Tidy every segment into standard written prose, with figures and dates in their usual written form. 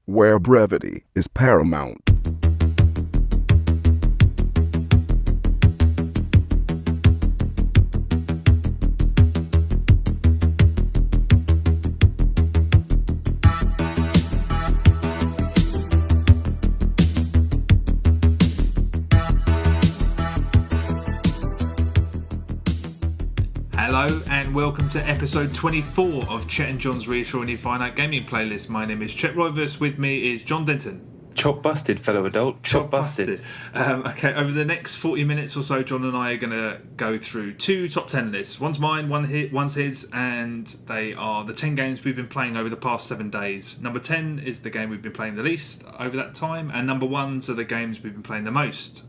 where brevity is paramount. Hello and welcome to episode 24 of Chet and John's Reassuring Infinite Gaming Playlist. My name is Chet Roivers, with me is John Denton. Chop busted, fellow adult. Chop busted. Okay, over the next 40 minutes or so, John and I are going to go through two top 10 lists. One's mine, one's his, and they are the 10 games we've been playing over the past 7 days. Number 10 is the game we've been playing the least over that time, and number 1s are the games we've been playing the most.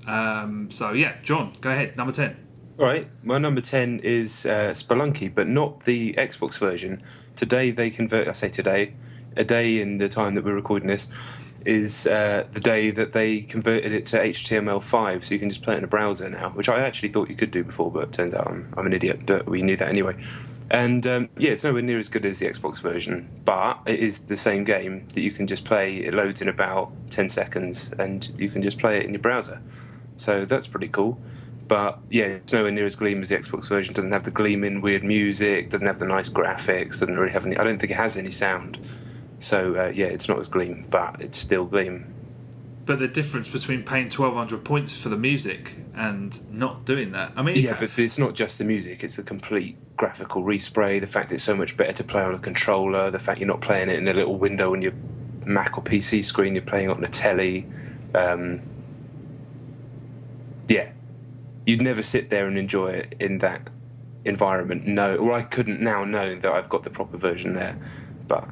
So yeah, John, go ahead, number 10. All right, my number 10 is Spelunky, but not the Xbox version. Today they convert. I say today, a day in the time that we're recording this is the day that they converted it to HTML5, so you can just play it in a browser now, which I actually thought you could do before, but it turns out I'm an idiot, but we knew that anyway. And yeah, it's nowhere near as good as the Xbox version, but it is the same game that you can just play. It loads in about 10 seconds, and you can just play it in your browser. So that's pretty cool. But yeah, it's nowhere near as gleam as the Xbox version. Doesn't have the gleaming weird music, doesn't have the nice graphics, doesn't really have any. I don't think it has any sound. So yeah, it's not as gleam, but it's still gleam. But the difference between paying 1,200 points for the music and not doing that, I mean, yeah, but it's not just the music; it's the complete graphical respray. The fact it's so much better to play on a controller. The fact you're not playing it in a little window on your Mac or PC screen. You're playing it on a telly. Yeah. You'd never sit there and enjoy it in that environment. No, or I couldn't now know that I've got the proper version there. But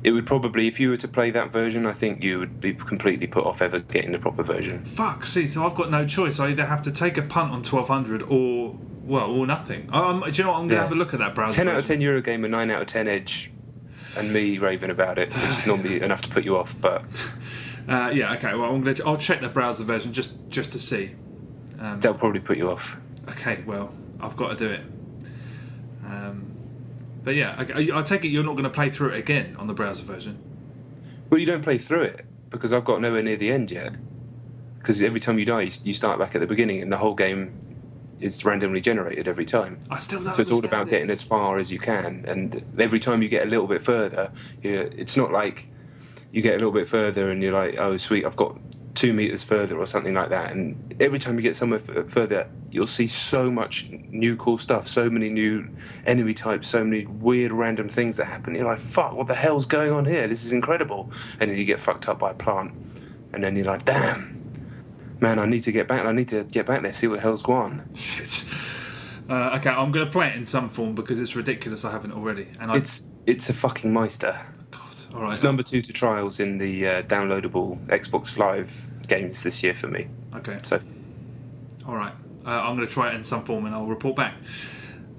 it would probably, if you were to play that version, I think you would be completely put off ever getting the proper version. Fuck, see, so I've got no choice. I either have to take a punt on 1,200 or nothing. Do you know what? I'm going to have a look at that browser 10 out of version. 10 Eurogamer, 9 out of 10 Edge, and me raving about it, which is normally enough to put you off. But yeah, okay, well, I'll check the browser version just to see. That'll probably put you off. Okay, well, I've got to do it. But yeah, I take it you're not going to play through it again on the browser version. Well, you don't play through it, because I've got nowhere near the end yet. Because every time you die, you start back at the beginning, and the whole game is randomly generated every time. I still don't So it's all about understand getting as far as you can, and every time you get a little bit further, it's not like you get a little bit further and you're like, oh sweet, I've got 2 meters further or something like that, and every time you get somewhere further, you'll see so much new cool stuff, so many new enemy types, so many weird random things that happen. You're like, fuck, what the hell's going on here? This is incredible. And then you get fucked up by a plant, and then you're like, damn, man, I need to get back there, see what the hell's going on. Shit. Okay, I'm going to play it in some form because it's ridiculous I haven't already. And It's a fucking meister. All right. It's number 2 to Trials in the downloadable Xbox Live games this year for me. Okay. So, all right. I'm going to try it in some form and I'll report back.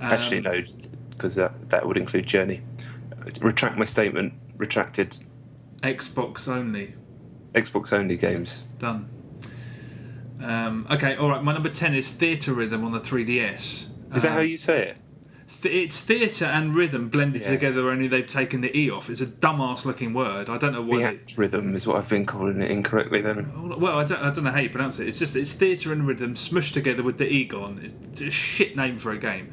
actually, no, because that would include Journey. Retract my statement. Retracted. Xbox only. Xbox only games. Done. Okay, all right. My number 10 is Theatre Rhythm on the 3DS. Is that how you say it? It's theatre and rhythm blended together, only they've taken the E off. It's a dumbass looking word. I don't know what Rhythm is what I've been calling it incorrectly then. Well, I don't know how you pronounce it. It's theatre and rhythm smushed together with the E gone. It's a shit name for a game.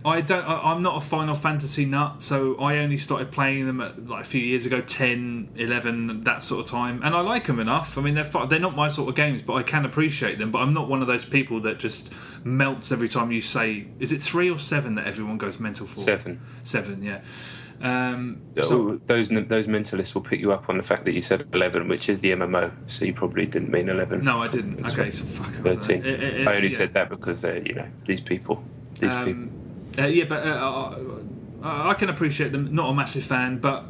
I'm not a Final Fantasy nut, so I only started playing them at, like, a few years ago, 10, 11, that sort of time, and I like them enough. I mean, they're not my sort of games, but I can appreciate them. But I'm not one of those people that just melts every time you say, is it 3 or 7 that everyone goes mental for? 7, yeah. those mentalists will pick you up on the fact that you said 11, which is the MMO, so you probably didn't mean 11. No, I didn't. Okay, so fuck. 13. I only said that because they're, these people. Yeah, but I can appreciate them. Not a massive fan, but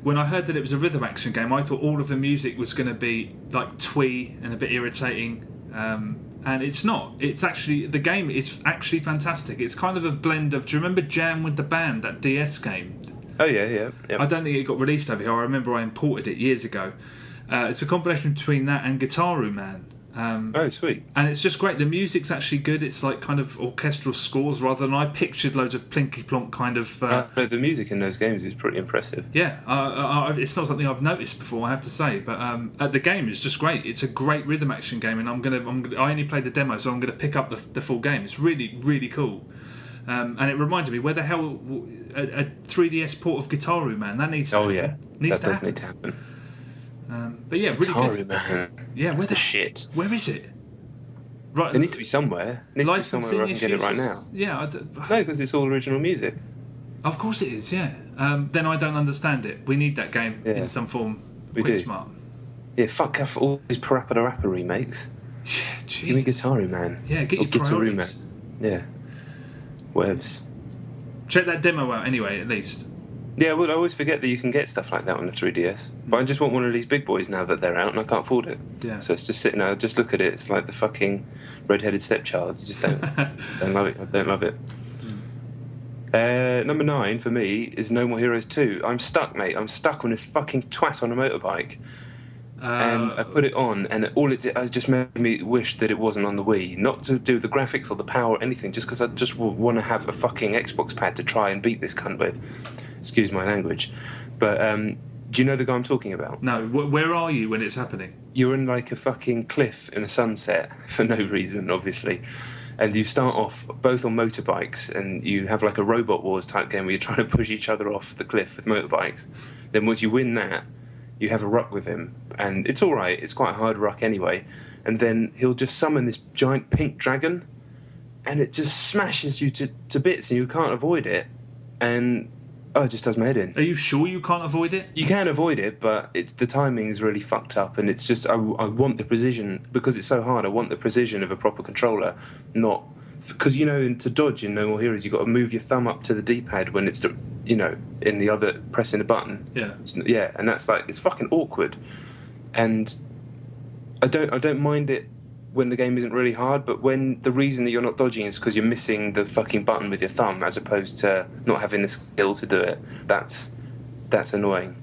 when I heard that it was a rhythm action game, I thought all of the music was going to be like twee and a bit irritating. And it's not. It's actually, the game is actually fantastic. It's kind of a blend of. Do you remember Jam with the Band, that DS game? Oh yeah. I don't think it got released over here. I remember I imported it years ago. It's a combination between that and Guitaru Man. Oh, sweet. And it's just great. The music's actually good. It's like kind of orchestral scores rather than I pictured loads of plinky plonk kind of. No, the music in those games is pretty impressive. Yeah, it's not something I've noticed before, I have to say. But the game is just great. It's a great rhythm action game, and I only played the demo, so I'm gonna pick up the full game. It's really really cool. And it reminded me, where the hell a 3DS port of Guitaru, man? That needs. Oh yeah, needs that does need to happen. But yeah, really Guitaru, good. man. Yeah, Where's the shit? Where is it? Right, It needs to be somewhere. It needs to be somewhere where I can get it right now. Yeah, No, because it's all original music. of course it is. Yeah. Then I don't understand it. We need that game in some form. We Quick do. Smart. Yeah, fuck off all these Parappa the Rapper remakes. Yeah, Jesus. Give me Guitaru, man. Yeah, get Or your Guitaru, priorities. man. Yeah. Whatevs. Check that demo out anyway, at least. Yeah, well, I always forget that you can get stuff like that on the 3DS. But I just want one of these big boys now that they're out, and I can't afford it. Yeah. So it's just sitting there. I just look at it. It's like the fucking red-headed stepchild. You just don't love it. I don't love it. Number 9 for me is No More Heroes 2. I'm stuck, mate. I'm stuck on this fucking twat on a motorbike. And I put it on, and all it did, it just made me wish that it wasn't on the Wii. Not to do with the graphics or the power or anything, just because I just want to have a fucking Xbox pad to try and beat this cunt with. Excuse my language. But do you know the guy I'm talking about? No, where are you when it's happening? You're in like a fucking cliff in a sunset for no reason, obviously. And you start off both on motorbikes, and you have like a Robot Wars type game where you're trying to push each other off the cliff with motorbikes. Then once you win that, you have a ruck with him, and it's all right. It's quite a hard ruck anyway. And then he'll just summon this giant pink dragon, and it just smashes you to bits, and you can't avoid it. And it just does my head in. Are you sure you can't avoid it? You can avoid it, but the timing is really fucked up, and it's just I want the precision because it's so hard. I want the precision of a proper controller, not because to dodge in No More Heroes you've got to move your thumb up to the D-pad when it's in the other pressing a button. Yeah. And that's like it's fucking awkward, and I don't mind it when the game isn't really hard, but when the reason that you're not dodging is because you're missing the fucking button with your thumb as opposed to not having the skill to do it, that's annoying.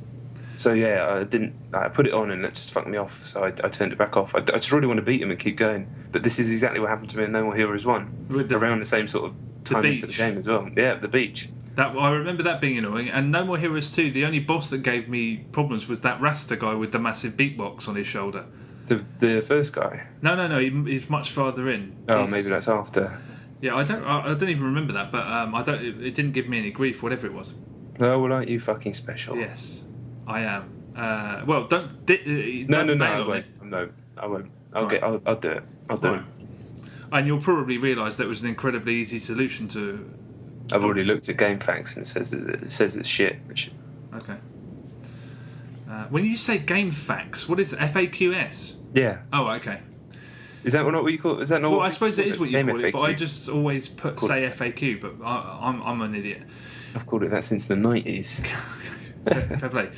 So yeah, I put it on and it just fucked me off, so I turned it back off. I just really want to beat him and keep going, but this is exactly what happened to me in No More Heroes 1, around the same sort of time into the game as well. Yeah, the beach. I remember that being annoying. And No More Heroes 2, the only boss that gave me problems was that Rasta guy with the massive beatbox on his shoulder. The first guy? No, he's much farther in. Maybe that's after. Yeah, I don't even remember that, but it didn't give me any grief, whatever it was. Oh, well, aren't you fucking special? Yes, I am. Don't No, bail I on won't. it. No, I won't. I'll Right. do it. I'll do it. And you'll probably realise that was an incredibly easy solution to. I've already looked at GameFAQs and it says it's shit. Okay. When you say GameFAQs, what is it? FAQS? Yeah. Oh, okay. Is that not what you call it? Is that not? Well, I suppose that is what you call it, but I FAQ. just always say FAQ. But I'm an idiot. I've called it that since the 90s. Fair play.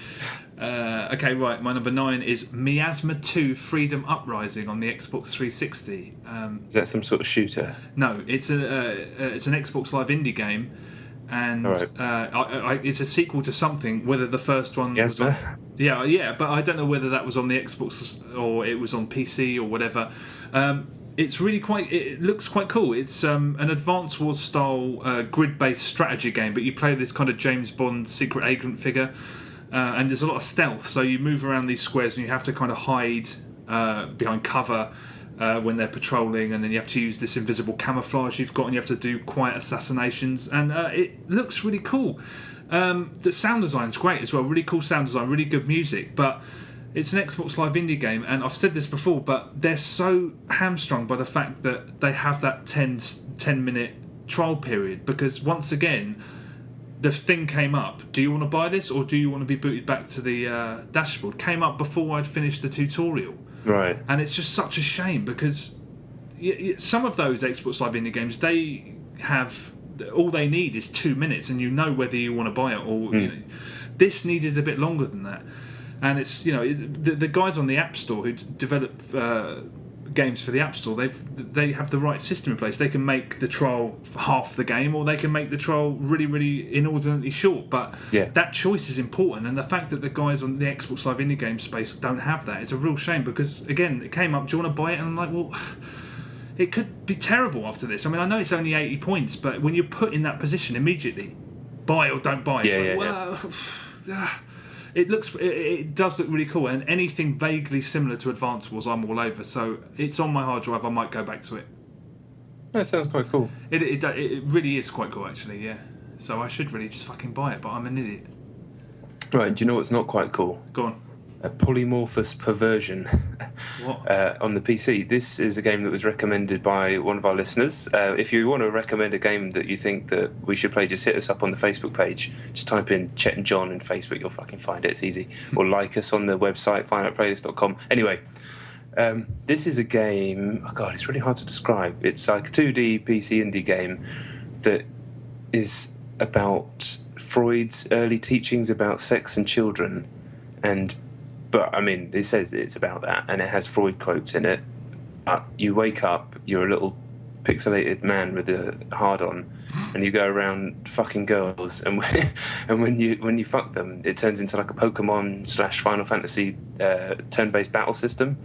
Okay, right. My number 9 is Miasma 2: Freedom Uprising on the Xbox 360. Is that some sort of shooter? No, it's an Xbox Live indie game, and Right. it's a sequel to something. Whether the first one was on, yeah, but I don't know whether that was on the Xbox or it was on PC or whatever. It's really it looks quite cool. It's an Advance Wars style grid-based strategy game, but you play this kind of James Bond secret agent figure, and there's a lot of stealth. So you move around these squares, and you have to kind of hide behind cover when they're patrolling, and then you have to use this invisible camouflage you've got, and you have to do quiet assassinations, and it looks really cool. The sound design's great as well. Really cool sound design, really good music, but it's an Xbox Live indie game, and I've said this before, but they're so hamstrung by the fact that they have that 10-minute trial period, because once again, the thing came up, do you want to buy this or do you want to be booted back to the dashboard? Came up before I'd finished the tutorial. Right. And it's just such a shame, because some of those Xbox Live indie games, they have, all they need is 2 minutes and you know whether you want to buy it or... This needed a bit longer than that. And it's, the guys on the App Store who develop games for the App Store, they have the right system in place. They can make the trial half the game, or they can make the trial really, really inordinately short. But that choice is important, and the fact that the guys on the Xbox Live Indie Game space don't have that is a real shame, because, again, it came up, do you want to buy it? And I'm like, well, it could be terrible after this. I mean, I know it's only 80 points, but when you're put in that position immediately, buy or don't buy, it does look really cool, and anything vaguely similar to Advance Wars I'm all over, so it's on my hard drive. I might go back to it. That sounds quite cool. It really is quite cool, actually, yeah. So I should really just fucking buy it, but I'm an idiot. Right, do you know what's not quite cool? Go on. A polymorphous perversion. What? On the PC. This is a game that was recommended by one of our listeners. If you want to recommend a game that you think that we should play, just hit us up on the Facebook page. Just type in Chet and John in Facebook, you'll fucking find it. It's easy. Or like us on the website, findoutplaylist.com. Anyway, this is a game, oh god, it's really hard to describe. It's like a 2D PC indie game that is about Freud's early teachings about sex and children. But, I mean, it says it's about that, and it has Freud quotes in it. You wake up, you're a little pixelated man with a hard-on, and you go around fucking girls, and when you fuck them, it turns into like a Pokemon/Final Fantasy turn-based battle system.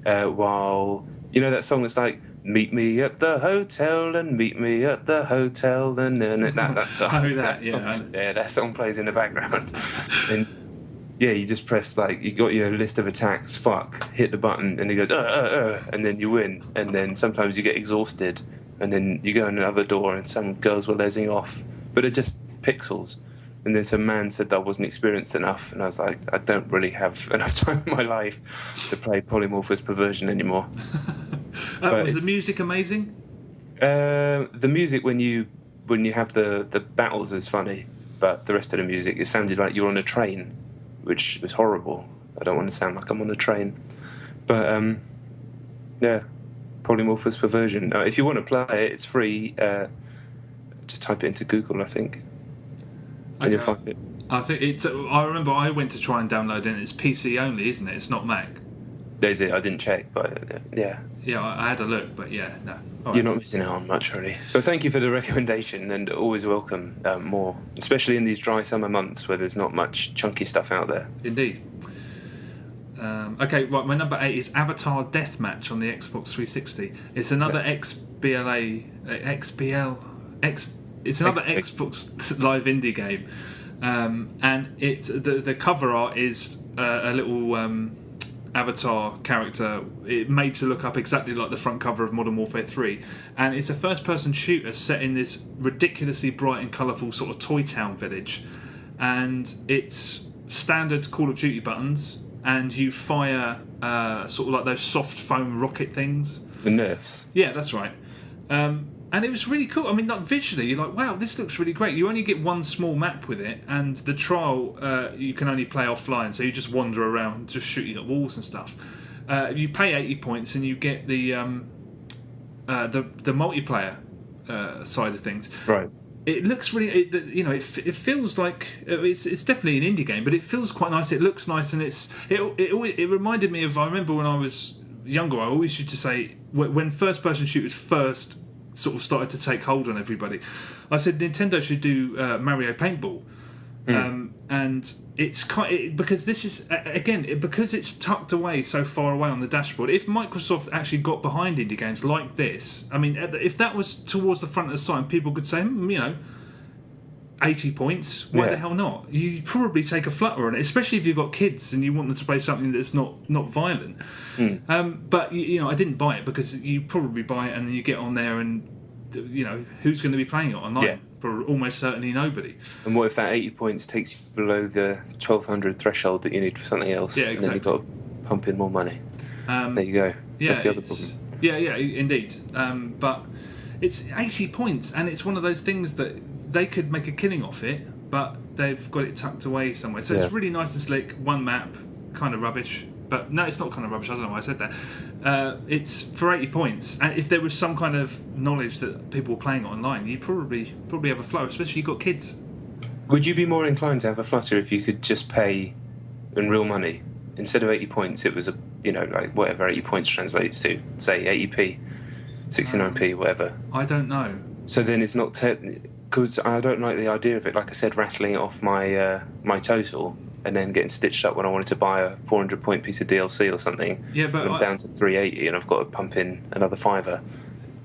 While, you know that song that's like, meet me at the hotel and meet me at the hotel, and that song. Oh, that song, yeah, that song plays in the background. And yeah, you just press, like, you got your list of attacks, fuck, hit the button, and it goes, and then you win. And then sometimes you get exhausted, and then you go in another door, and some girls were lesing off. But they're just pixels. And then some man said that I wasn't experienced enough, and I was like, I don't really have enough time in my life to play polymorphous perversion anymore. Was the music amazing? The music, when you have the battles, is funny, but the rest of the music, it sounded like you're on a train, which was horrible. I don't want to sound like I'm on a train. But, yeah, polymorphous perversion. If you want to play it, it's free. Just type it into Google, I think. And you'll find it. I think it's. I remember I went to try and download it, and it's PC only, isn't it? It's not Mac. There's it. I didn't check, but yeah. Yeah, I had a look, but yeah, no. All You're right. not missing out on much, really. But thank you for the recommendation, and always welcome more, especially in these dry summer months where there's not much chunky stuff out there. Indeed. Okay, right. My number 8 is Avatar Deathmatch on the Xbox 360. It's another It's another Xbox Live indie game, and the cover art is a little Avatar character, made to look up exactly like the front cover of Modern Warfare 3, and it's a first-person shooter set in this ridiculously bright and colourful sort of toy town village, and it's standard Call of Duty buttons, and you fire sort of like those soft foam rocket things. The Nerfs. Yeah, that's right. And it was really cool. I mean, like, visually, you're like, wow, this looks really great. You only get one small map with it, and the trial you can only play offline, so you just wander around, just shooting at walls and stuff. You pay 80 points, and you get the multiplayer side of things. Right. It looks really, it feels like it's definitely an indie game, but it feels quite nice. It looks nice, and it reminded me of. I remember when I was younger, I always used to say when first-person shooters first sort of started to take hold on everybody, I said Nintendo should do Mario Paintball, and it's because this is because it's tucked away so far away on the dashboard. If Microsoft actually got behind indie games like this, I mean, if that was towards the front of the site, and people could say, 80 points, why the hell not? You probably take a flutter on it, especially if you've got kids and you want them to play something that's not violent. But I didn't buy it, because you probably buy it and then you get on there and who's going to be playing it online? Yeah. Almost certainly nobody. And what if that 80 points takes you below the 1200 threshold that you need for something else? Yeah, exactly. And then you've got to pump in more money. There you go. Yeah, that's the other problem. Yeah, indeed. But it's 80 points, and it's one of those things that they could make a killing off it, but they've got it tucked away somewhere. So it's really nice and slick. One map, kind of rubbish. But no, it's not kind of rubbish. I don't know why I said that. It's for 80 points. And if there was some kind of knowledge that people were playing it online, you'd probably have a flow, especially if you've got kids. Would you be more inclined to have a flutter if you could just pay in real money? Instead of 80 points, it was like whatever 80 points translates to, say 80p, 69p, whatever. I don't know. So then it's not because I don't like the idea of it. Like I said, rattling it off my my total and then getting stitched up when I wanted to buy a 400-point piece of DLC or something. Yeah, but I'm down to 380 and I've got to pump in another £5.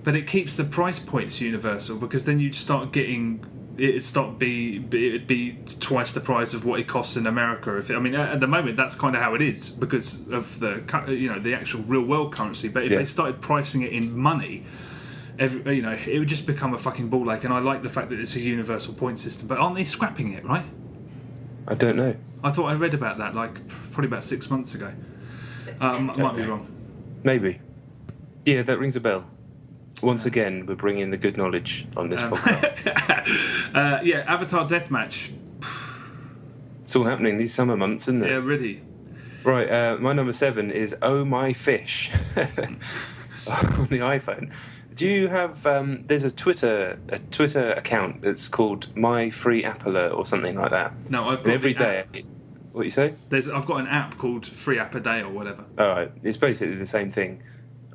But it keeps the price points universal, because then you'd start getting it'd be twice the price of what it costs in America. At the moment that's kind of how it is because of the actual real world currency. But if they started pricing it in money, it would just become a fucking ball ache. And I like the fact that it's a universal point system. But aren't they scrapping it, right? I don't know. I thought I read about that probably about 6 months ago. Might be wrong. Maybe. Yeah, that rings a bell. Once again, we're bringing the good knowledge on this podcast. Avatar Deathmatch. It's all happening these summer months, isn't it? Yeah, really. Right, my number 7 is Oh My Fish on the iPhone. Do you have? There's a Twitter account that's called My Free App Alert or something like that. No, I've got and every day. What you say? I've got an app called Free App a Day or whatever. All right, it's basically the same thing,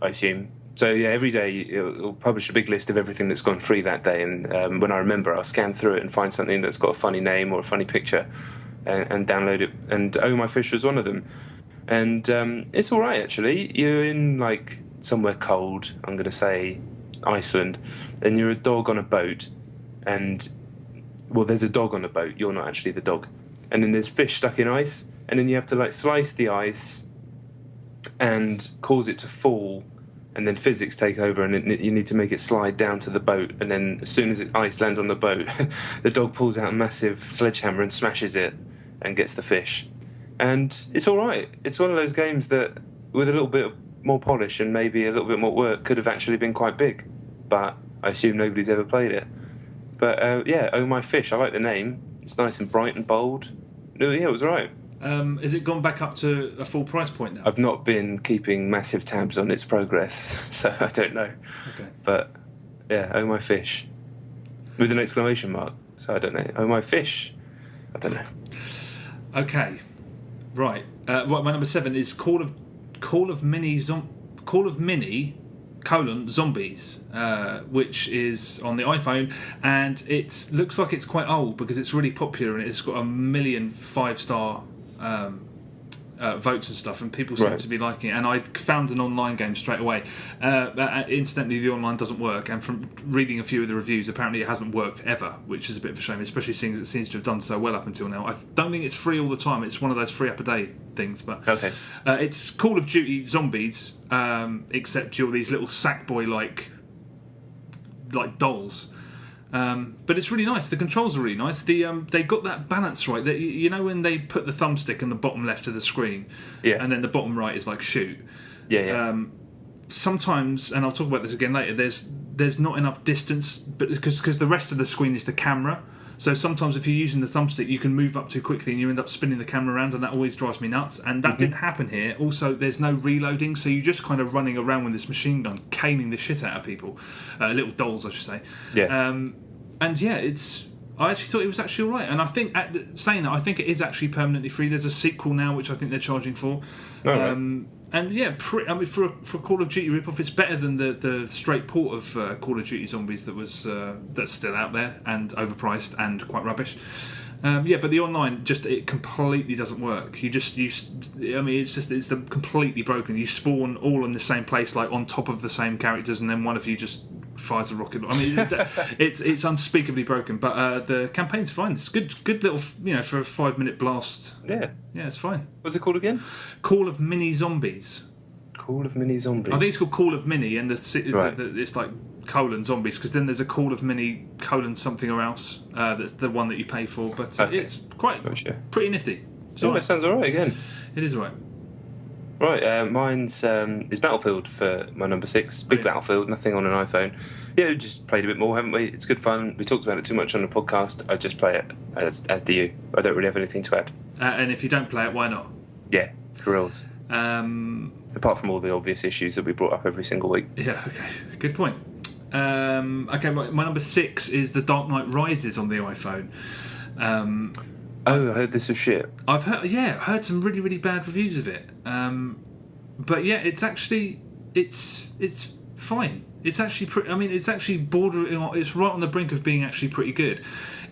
I assume. So yeah, every day it'll publish a big list of everything that's gone free that day, and when I remember, I'll scan through it and find something that's got a funny name or a funny picture, and download it. And Oh My Fish was one of them, and it's all right actually. You're in like somewhere cold. I'm going to say Iceland, and you're a dog on a boat, and there's a dog on a boat. You're not actually the dog, and then there's fish stuck in ice, and then you have to like slice the ice and cause it to fall. And then physics take over, and you need to make it slide down to the boat. And then as soon as ice lands on the boat, the dog pulls out a massive sledgehammer and smashes it and gets the fish. And it's all right. It's one of those games that, with a little bit more polish and maybe a little bit more work, could have actually been quite big. But I assume nobody's ever played it. But Oh My Fish, I like the name. It's nice and bright and bold. No, yeah, it was all right. Has it gone back up to a full price point now? I've not been keeping massive tabs on its progress, so I don't know. Okay. But yeah, Oh My Fish, with an exclamation mark. So I don't know. Oh My Fish, I don't know. Okay, right. My number 7 is Call of Mini Zombies, which is on the iPhone, and it looks like it's quite old because it's really popular and it's got 1 million 5-star votes and stuff, and people seem to be liking it. And I found an online game straight away. Incidentally, the online doesn't work, and from reading a few of the reviews, apparently it hasn't worked ever, which is a bit of a shame, especially seeing as it seems to have done so well up until now. I don't think it's free all the time. It's one of those free app a day things, but okay. It's Call of Duty Zombies, except you're these little Sackboy like dolls. But it's really nice. The controls are really nice. They got that balance right. That when they put the thumbstick in the bottom left of the screen, and then the bottom right is like shoot. Yeah. Sometimes, and I'll talk about this again later. There's not enough distance, but because the rest of the screen is the camera. So sometimes if you're using the thumbstick, you can move up too quickly and you end up spinning the camera around, and that always drives me nuts. And that didn't happen here. Also, there's no reloading, so you're just kind of running around with this machine gun, caning the shit out of people. Little dolls, I should say. Yeah. And yeah, I actually thought it was actually all right. And I think, saying that, I think it is actually permanently free. There's a sequel now, which I think they're charging for. Right. And yeah, for Call of Duty ripoff, it's better than the straight port of Call of Duty Zombies that's still out there and overpriced and quite rubbish. But the online it completely doesn't work. It's completely broken. You spawn all in the same place, like on top of the same characters, and then one of you just fires a rocket. It's unspeakably broken. But the campaign's fine. It's good little for a 5-minute blast. Yeah, it's fine. What's it called again? Call of Mini Zombies. Call of Mini Zombies. I think it's called Call of Mini, and it's like colon zombies, because then there's a Call of Mini colon something or else. That's the one that you pay for, but it's quite pretty nifty. So that sounds alright again. It is alright. Right, mine's is Battlefield for my number 6. Big Battlefield, nothing on an iPhone. Yeah, we just played a bit more, haven't we? It's good fun. We talked about it too much on the podcast. I just play it, as do you. I don't really have anything to add. And if you don't play it, why not? Yeah, for reals. Apart from all the obvious issues that we brought up every single week. Yeah, okay. Good point. My number 6 is The Dark Knight Rises on the iPhone. I heard this is shit. I've heard some really, really bad reviews of it. But yeah, it's actually it's fine. It's actually I mean, it's actually bordering. It's right on the brink of being actually pretty good.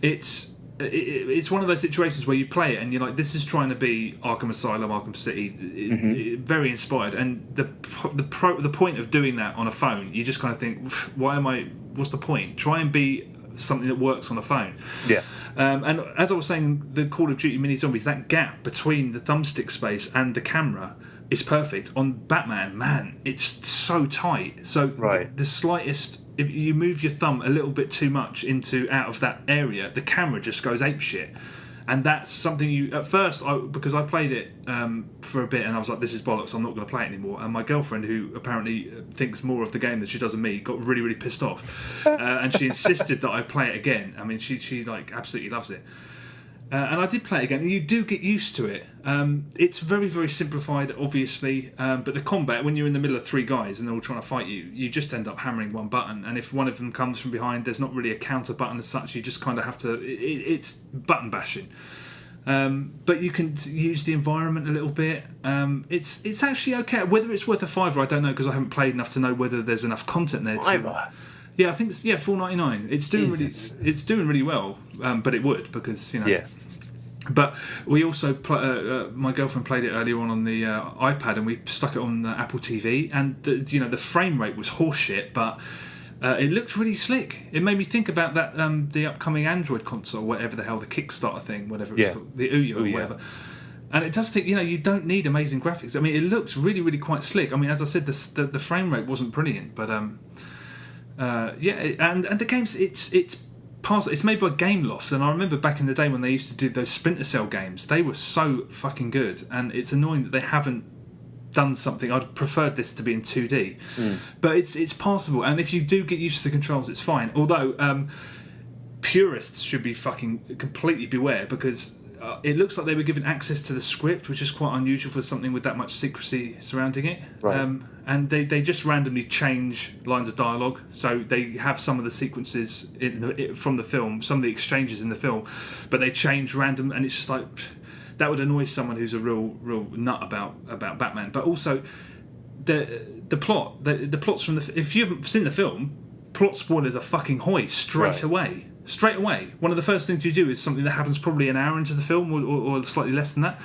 It's one of those situations where you play it and you're like, this is trying to be Arkham Asylum, Arkham City, very inspired. And the point of doing that on a phone, you just kind of think, what's the point? Try and be something that works on a phone. Yeah. And as I was saying, the Call of Duty Mini Zombies, that gap between the thumbstick space and the camera is perfect. On Batman, man, it's so tight. So the slightest, if you move your thumb a little bit too much out of that area, the camera just goes apeshit. And that's something at first, because I played it for a bit and I was like, this is bollocks, I'm not going to play it anymore. And my girlfriend, who apparently thinks more of the game than she does of me, got really, really pissed off. And she insisted that I play it again. I mean, she like absolutely loves it. And I did play it again, and you do get used to it. It's very, very simplified, obviously, but the combat, when you're in the middle of three guys and they're all trying to fight you, you just end up hammering one button, and if one of them comes from behind, there's not really a counter button as such, you just kind of have to... It's button bashing. But you can use the environment a little bit. It's actually okay. Whether it's worth a $5, I don't know, because I haven't played enough to know whether there's enough content there. Yeah, I think it's $4.99. It's doing really well, but it would, because Yeah. But we also my girlfriend played it earlier on the iPad, and we stuck it on the Apple TV, and the frame rate was horseshit, but it looked really slick. It made me think about that the upcoming Android console, whatever the hell, the Kickstarter thing, whatever it's called, the Ouya or whatever. And it does think, you don't need amazing graphics. I mean, it looks really, really quite slick. I mean, as I said, the frame rate wasn't brilliant, but and the game's it's made by Gameloft, and I remember back in the day when they used to do those Splinter Cell games, they were so fucking good, and it's annoying that they haven't done something. I'd preferred this to be in 2D, but it's passable, and if you do get used to the controls, it's fine. Although purists should be fucking completely beware, because it looks like they were given access to the script, which is quite unusual for something with that much secrecy surrounding it. Right. And they just randomly change lines of dialogue. So they have some of the sequences from the film, some of the exchanges in the film, but they change random, and it's just like, that would annoy someone who's a real nut about Batman. But also the plot, the plots from if you haven't seen the film, plot spoilers are fucking hoist straight away. Straight away. One of the first things you do is something that happens probably an hour into the film, or slightly less than that.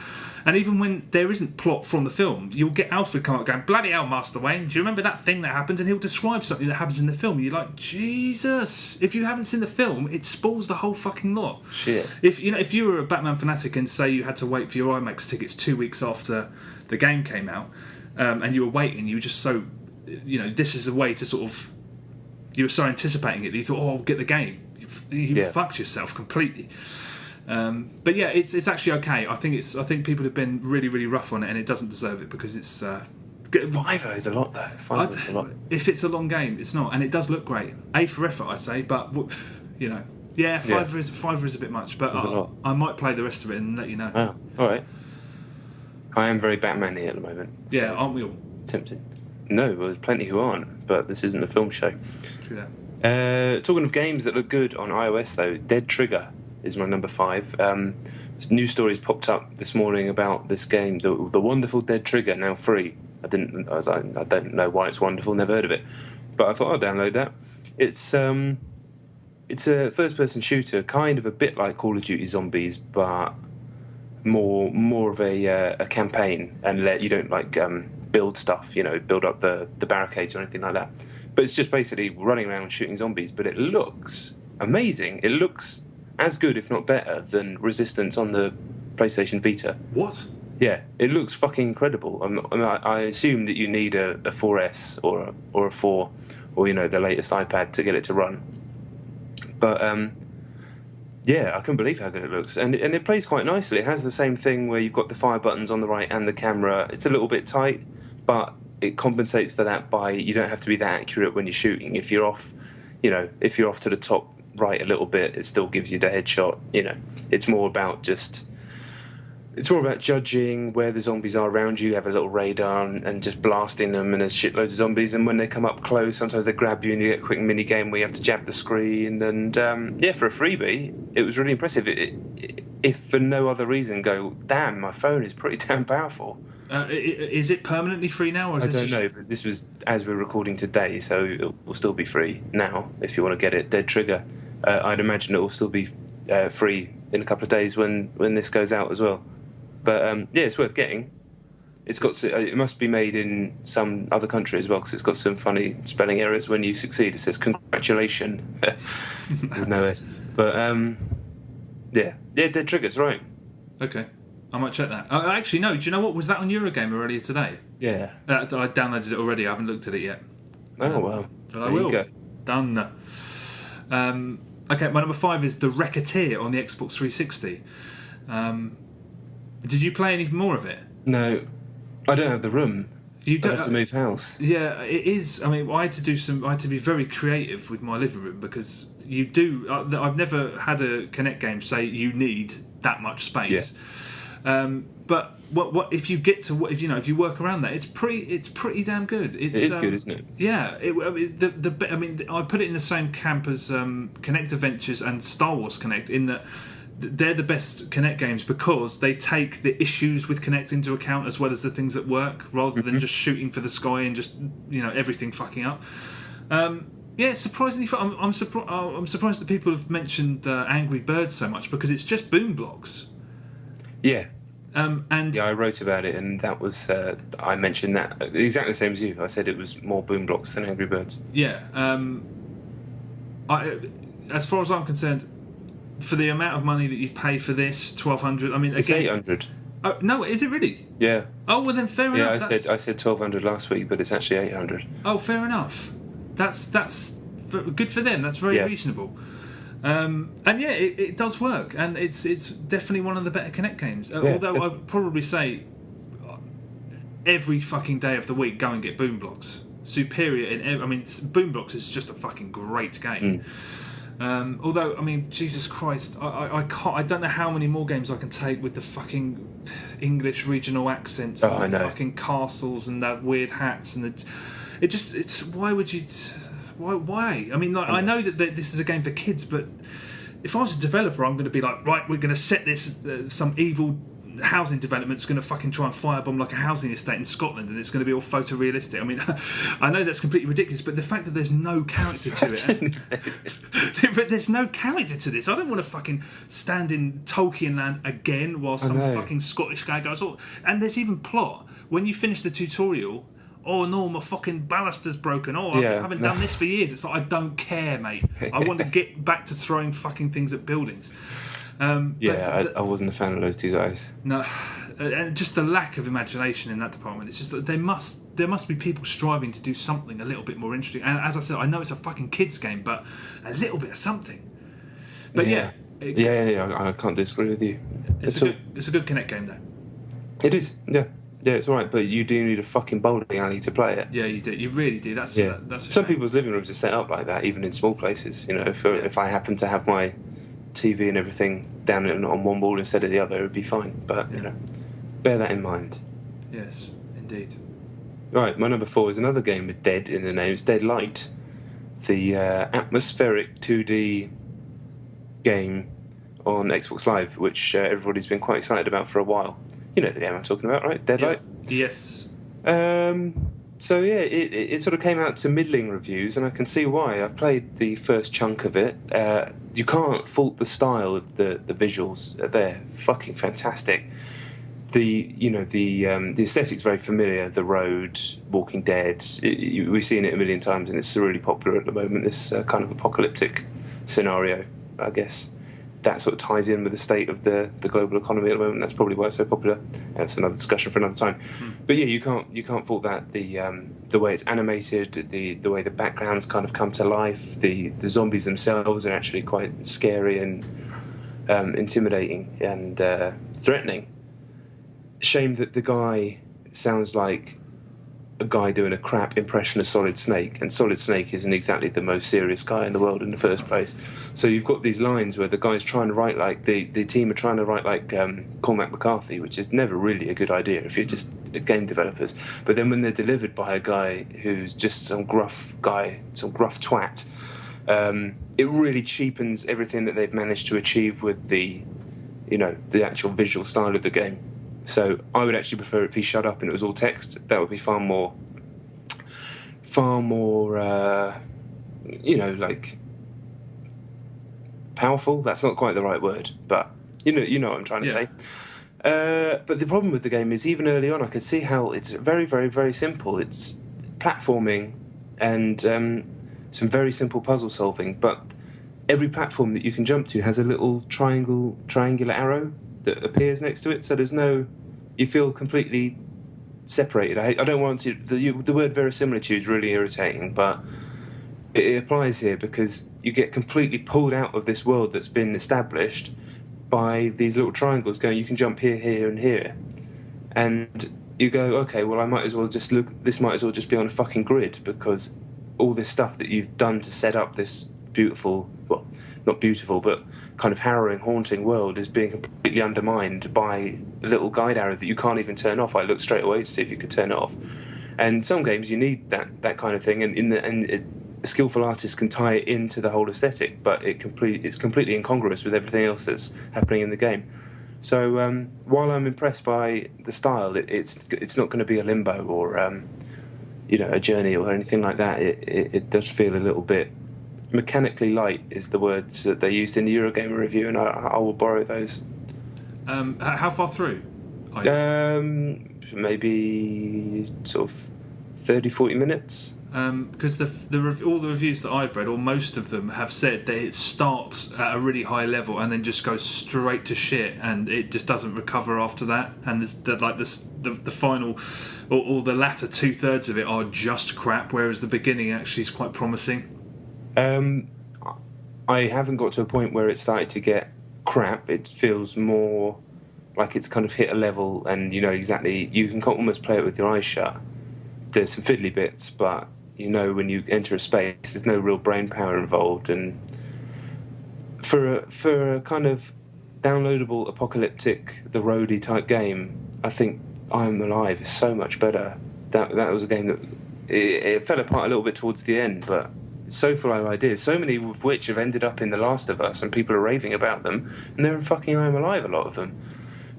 And even when there isn't plot from the film, you'll get Alfred come up going, bloody hell, Master Wayne, do you remember that thing that happened? And he'll describe something that happens in the film. You're like, Jesus! If you haven't seen the film, it spoils the whole fucking lot. Shit. If you were a Batman fanatic and say you had to wait for your IMAX tickets 2 weeks after the game came out, and you were waiting, you were just so, this is a way to sort of, you were so anticipating it that you thought, I'll get the game. You fucked yourself completely. But yeah, it's actually okay. I think people have been really, really rough on it, and it doesn't deserve it, because it's $5 is a lot, though. $5 is a lot. If it's a long game, it's not, and it does look great. A for effort, I say, but $5 is a bit much. But I might play the rest of it and let you know. Oh, all right. I am very Batman-y at the moment. Yeah, so aren't we all? Tempted. No, well, there's plenty who aren't. But this isn't a film show. True that. Talking of games that look good on iOS, though, Dead Trigger is my number 5. News stories popped up this morning about this game, the wonderful Dead Trigger, now free. I don't know why it's wonderful, never heard of it, but I thought I'd download that. It's a first-person shooter, kind of a bit like Call of Duty Zombies, but more of a campaign, and you don't build stuff, build up the barricades or anything like that. But it's just basically running around shooting zombies. But it looks amazing. It looks as good, if not better, than Resistance on the PlayStation Vita. What? Yeah, it looks fucking incredible. I assume that you need a 4S or a 4, or the latest iPad to get it to run. But yeah, I couldn't believe how good it looks, and it plays quite nicely. It has the same thing where you've got the fire buttons on the right and the camera. It's a little bit tight, but it compensates for that by you don't have to be that accurate when you're shooting. If you're off, if you're off to the top right a little bit, it still gives you the headshot. It's more about just It's more about judging where the zombies are around you. You have a little radar and just blasting them, and there's shitloads of zombies. And when they come up close, sometimes they grab you, and you get a quick mini game where you have to jab the screen. And for a freebie, it was really impressive. If for no other reason, go, damn, my phone is pretty damn powerful. Is it permanently free now? Or is I don't know, but this was as we're recording today, so it will still be free now if you want to get it. Dead Trigger. I'd imagine it will still be free in a couple of days when this goes out as well. But it's worth getting. It's got it must be made in some other country as well, because it's got some funny spelling errors when you succeed. It says congratulations with no S. But Dead Trigger's right. Okay, I might check that. Actually, no. Do you know what was that on Eurogamer earlier today? Yeah, I downloaded it already. I haven't looked at it yet. Oh well, but I will. Go. Done. Okay, my number 5 is The Racketeer on the Xbox 360. Did you play any more of it? No, I don't have the room. You don't I have to move house. Yeah, it is. I mean, I had to be very creative with my living room, because you do. I've never had a Kinect game say you need that much space. Yeah. But what if you get to if you work around that, it's pretty damn good. It is good, isn't it? Yeah. I put it in the same camp as Kinect Adventures and Star Wars Kinect, in that they're the best Kinect games because they take the issues with Kinect into account as well as the things that work, rather than just shooting for the sky and just everything fucking up. Surprisingly fun. I'm surprised that people have mentioned Angry Birds so much, because it's just boom blocks. Yeah. And I wrote about it, and that was I mentioned that exactly the same as you. I said it was more boom blocks than Angry Birds. Yeah. As far as I'm concerned, for the amount of money that you pay for this, $1,200. I mean, it's again, $800. Oh, no, is it really? Yeah. Oh well, then fair enough. Yeah, I said $1,200 last week, but it's actually $800. Oh, fair enough. That's good for them. That's very reasonable. It does work, and it's definitely one of the better Kinect games. Although I'd probably say every fucking day of the week, go and get Boom Blocks. Superior Boom Blocks is just a fucking great game. Although, I mean, Jesus Christ, I can't. I don't know how many more games I can take with the fucking English regional accents and the fucking castles and that weird hats and why would you? Why? I mean, I know that this is a game for kids, but if I was a developer, I'm going to be like, right, we're going to set this some evil housing development's going to fucking try and firebomb like a housing estate in Scotland, and it's going to be all photorealistic. I mean, I know that's completely ridiculous, but the fact that there's no character to it, but there's no character to this. I don't want to fucking stand in Tolkien land again while some fucking Scottish guy goes, and there's even plot when you finish the tutorial. Oh no, my fucking baluster's broken. I haven't done this for years. It's like, I don't care, mate. I want to get back to throwing fucking things at buildings. I wasn't a fan of those two guys. No, and just the lack of imagination in that department. It's just that there must be people striving to do something a little bit more interesting. And as I said, I know it's a fucking kids game, but a little bit of something. But I can't disagree with you. It's a good Kinect game, though. It is, yeah. Yeah, it's all right, but you do need a fucking bowling alley to play it. Yeah, you do. You really do. That's some people's living rooms are set up like that, even in small places. If I happen to have my TV and everything down on one wall instead of the other, it would be fine. But bear that in mind. Yes, indeed. Right, my number 4 is another game with "dead" in the name. It's Deadlight, the atmospheric 2D game on Xbox Live, which everybody's been quite excited about for a while. You know the game I'm talking about, right? Deadlight? Yeah. Yes. It sort of came out to middling reviews, and I can see why. I've played the first chunk of it. You can't fault the style of the visuals. They're fucking fantastic. The aesthetic's very familiar. The Road, Walking Dead. We've seen it a million times, and it's really popular at the moment. This kind of apocalyptic scenario, I guess. That sort of ties in with the state of the global economy at the moment. That's probably why it's so popular. That's another discussion for another time. But yeah, you can't fault that. The way it's animated, the way the backgrounds kind of come to life. The zombies themselves are actually quite scary and intimidating and threatening. Shame that the guy sounds like a guy doing a crap impression of Solid Snake, and Solid Snake isn't exactly the most serious guy in the world in the first place. So you've got these lines where the guy's trying to write like the team are trying to write like Cormac McCarthy, which is never really a good idea if you're just game developers. But then when they're delivered by a guy who's just some gruff guy, some gruff twat, it really cheapens everything that they've managed to achieve with the actual visual style of the game. So I would actually prefer if he shut up and it was all text. That would be far more, like powerful. That's not quite the right word, but you know what I'm trying to say. But the problem with the game is even early on, I could see how it's very, very, very simple. It's platforming and some very simple puzzle solving, but every platform that you can jump to has a little triangular arrow that appears next to it, so you feel completely separated. I don't want to. The word verisimilitude is really irritating, but it applies here because you get completely pulled out of this world that's been established by these little triangles going. You can jump here, here, and here, and you go, okay, well, I might as well just look. This might as well just be on a fucking grid because all this stuff that you've done to set up this beautiful, well, not beautiful, but kind of harrowing, haunting world is being completely undermined by a little guide arrow that you can't even turn off. I looked straight away to see if you could turn it off. And some games you need that kind of thing, and a skillful artist can tie it into the whole aesthetic, but it's completely incongruous with everything else that's happening in the game. So while I'm impressed by the style, it's not going to be a Limbo or a Journey or anything like that. It does feel a little bit mechanically light is the words that they used in the Eurogamer review, and I will borrow those. How far through? Maybe sort of 30-40 minutes. Because all the reviews that I've read, or most of them, have said that it starts at a really high level and then just goes straight to shit, and it just doesn't recover after that. And the final, or the latter 2/3 of it are just crap, whereas the beginning actually is quite promising. I haven't got to a point where it started to get crap. It feels more like it's kind of hit a level, and exactly. You can almost play it with your eyes shut. There's some fiddly bits, but when you enter a space, there's no real brain power involved. And for a kind of downloadable, apocalyptic, the roadie type game, I think I'm Alive is so much better. That was a game that it fell apart a little bit towards the end, but so full of ideas, so many of which have ended up in The Last of Us, and people are raving about them, and they're in fucking I'm Alive, a lot of them.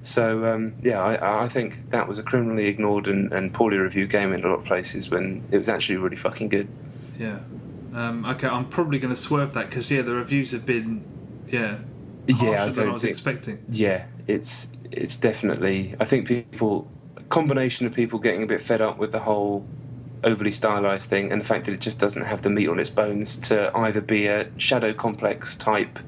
So, I think that was a criminally ignored and poorly reviewed game in a lot of places when it was actually really fucking good. Yeah. Okay, I'm probably going to swerve that because, the reviews have been, harsher than I was expecting. Yeah, it's definitely... I think a combination of people getting a bit fed up with the whole overly stylised thing, and the fact that it just doesn't have the meat on its bones to either be a Shadow Complex type,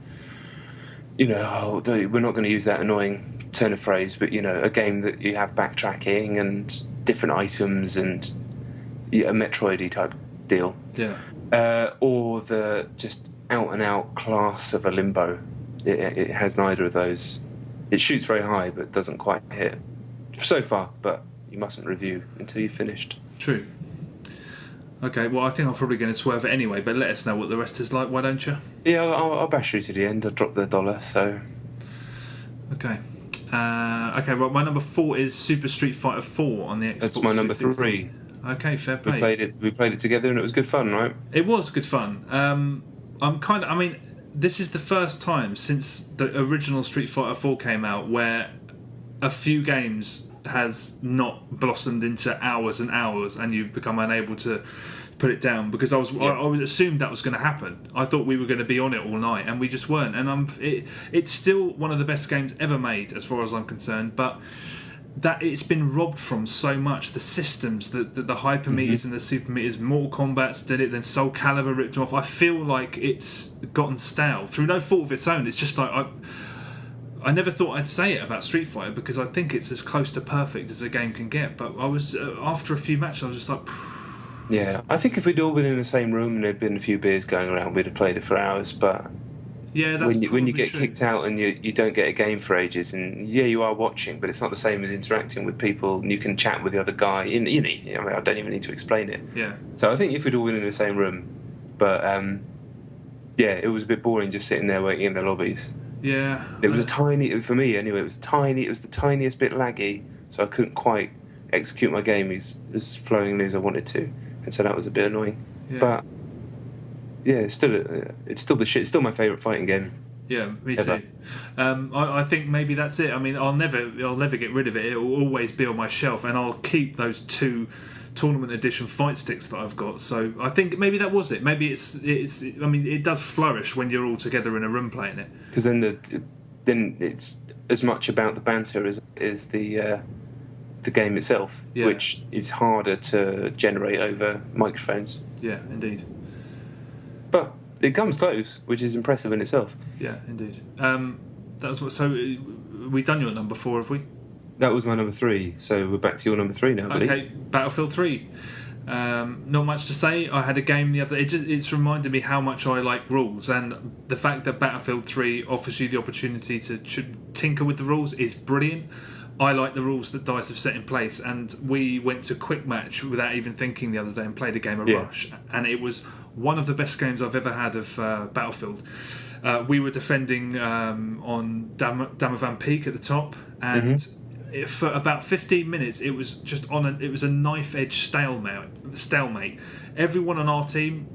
we're not going to use that annoying turn of phrase, but a game that you have backtracking and different items and a Metroid-y type deal. Yeah. Or the just out and out class of a Limbo. It has neither of those. It shoots very high but doesn't quite hit so far, but you mustn't review until you've finished. True. Okay, well, I think I'm probably going to swerve it anyway, but let us know what the rest is like, why don't you? Yeah, I'll bash through to the end. I'll drop the $1, so... Okay. Well, my number 4 is Super Street Fighter 4 on the Xbox. That's my number 360. 3. Okay, fair play. We played it together, and it was good fun, right? It was good fun. This is the first time since the original Street Fighter 4 came out where a few games has not blossomed into hours and hours, and you've become unable to put it down, because I assumed that was going to happen. I thought we were going to be on it all night, and we just weren't. And it's still one of the best games ever made, as far as I'm concerned. But that it's been robbed from so much. The systems, the hyper meters and the super meters. Mortal Kombat's did it, then Soul Calibur ripped them off. I feel like it's gotten stale through no fault of its own. It's just like I never thought I'd say it about Street Fighter, because I think it's as close to perfect as a game can get. But I was after a few matches, I was just like. Yeah, I think if we'd all been in the same room and there'd been a few beers going around, we'd have played it for hours. But Yeah, that's when you probably get true. kicked out and you don't get a game for ages, and yeah, you are watching, but it's not the same as interacting with people. And you can chat with the other guy. I mean, I don't even need to explain it. Yeah. So I think if we'd all been in the same room, but yeah, it was a bit boring just sitting there waiting in the lobbies. Yeah. It was for me anyway. It was tiny. It was the tiniest bit laggy, so I couldn't quite execute my game as flowingly as I wanted to, and so that was a bit annoying. Yeah. But yeah, it's still the shit. It's still my favourite fighting game. Yeah, me ever. too. I think maybe that's it. I mean, I'll never get rid of it. It will always be on my shelf, and I'll keep those 2 tournament edition fight sticks that I've got. So I think maybe that was it. Maybe it's. I mean, it does flourish when you're all together in a room playing it. Because then it's as much about the banter as the game itself, Yeah. which is harder to generate over microphones. Yeah, indeed. But it comes close, which is impressive in itself. Yeah, indeed. That's what. So we done your number 4, have we? That was my number 3, so we're back to your number 3 now, buddy. Okay, Battlefield 3. Not much to say. I had a game the other. It's reminded me how much I like rules, and the fact that Battlefield 3 offers you the opportunity to tinker with the rules is brilliant. I like the rules that DICE have set in place, and we went to Quick Match without even thinking the other day and played a game of Rush, and it was one of the best games I've ever had of Battlefield. We were defending on Damavan Peak at the top, and for about 15 minutes it was just it was a knife edge stalemate. Everyone on our team,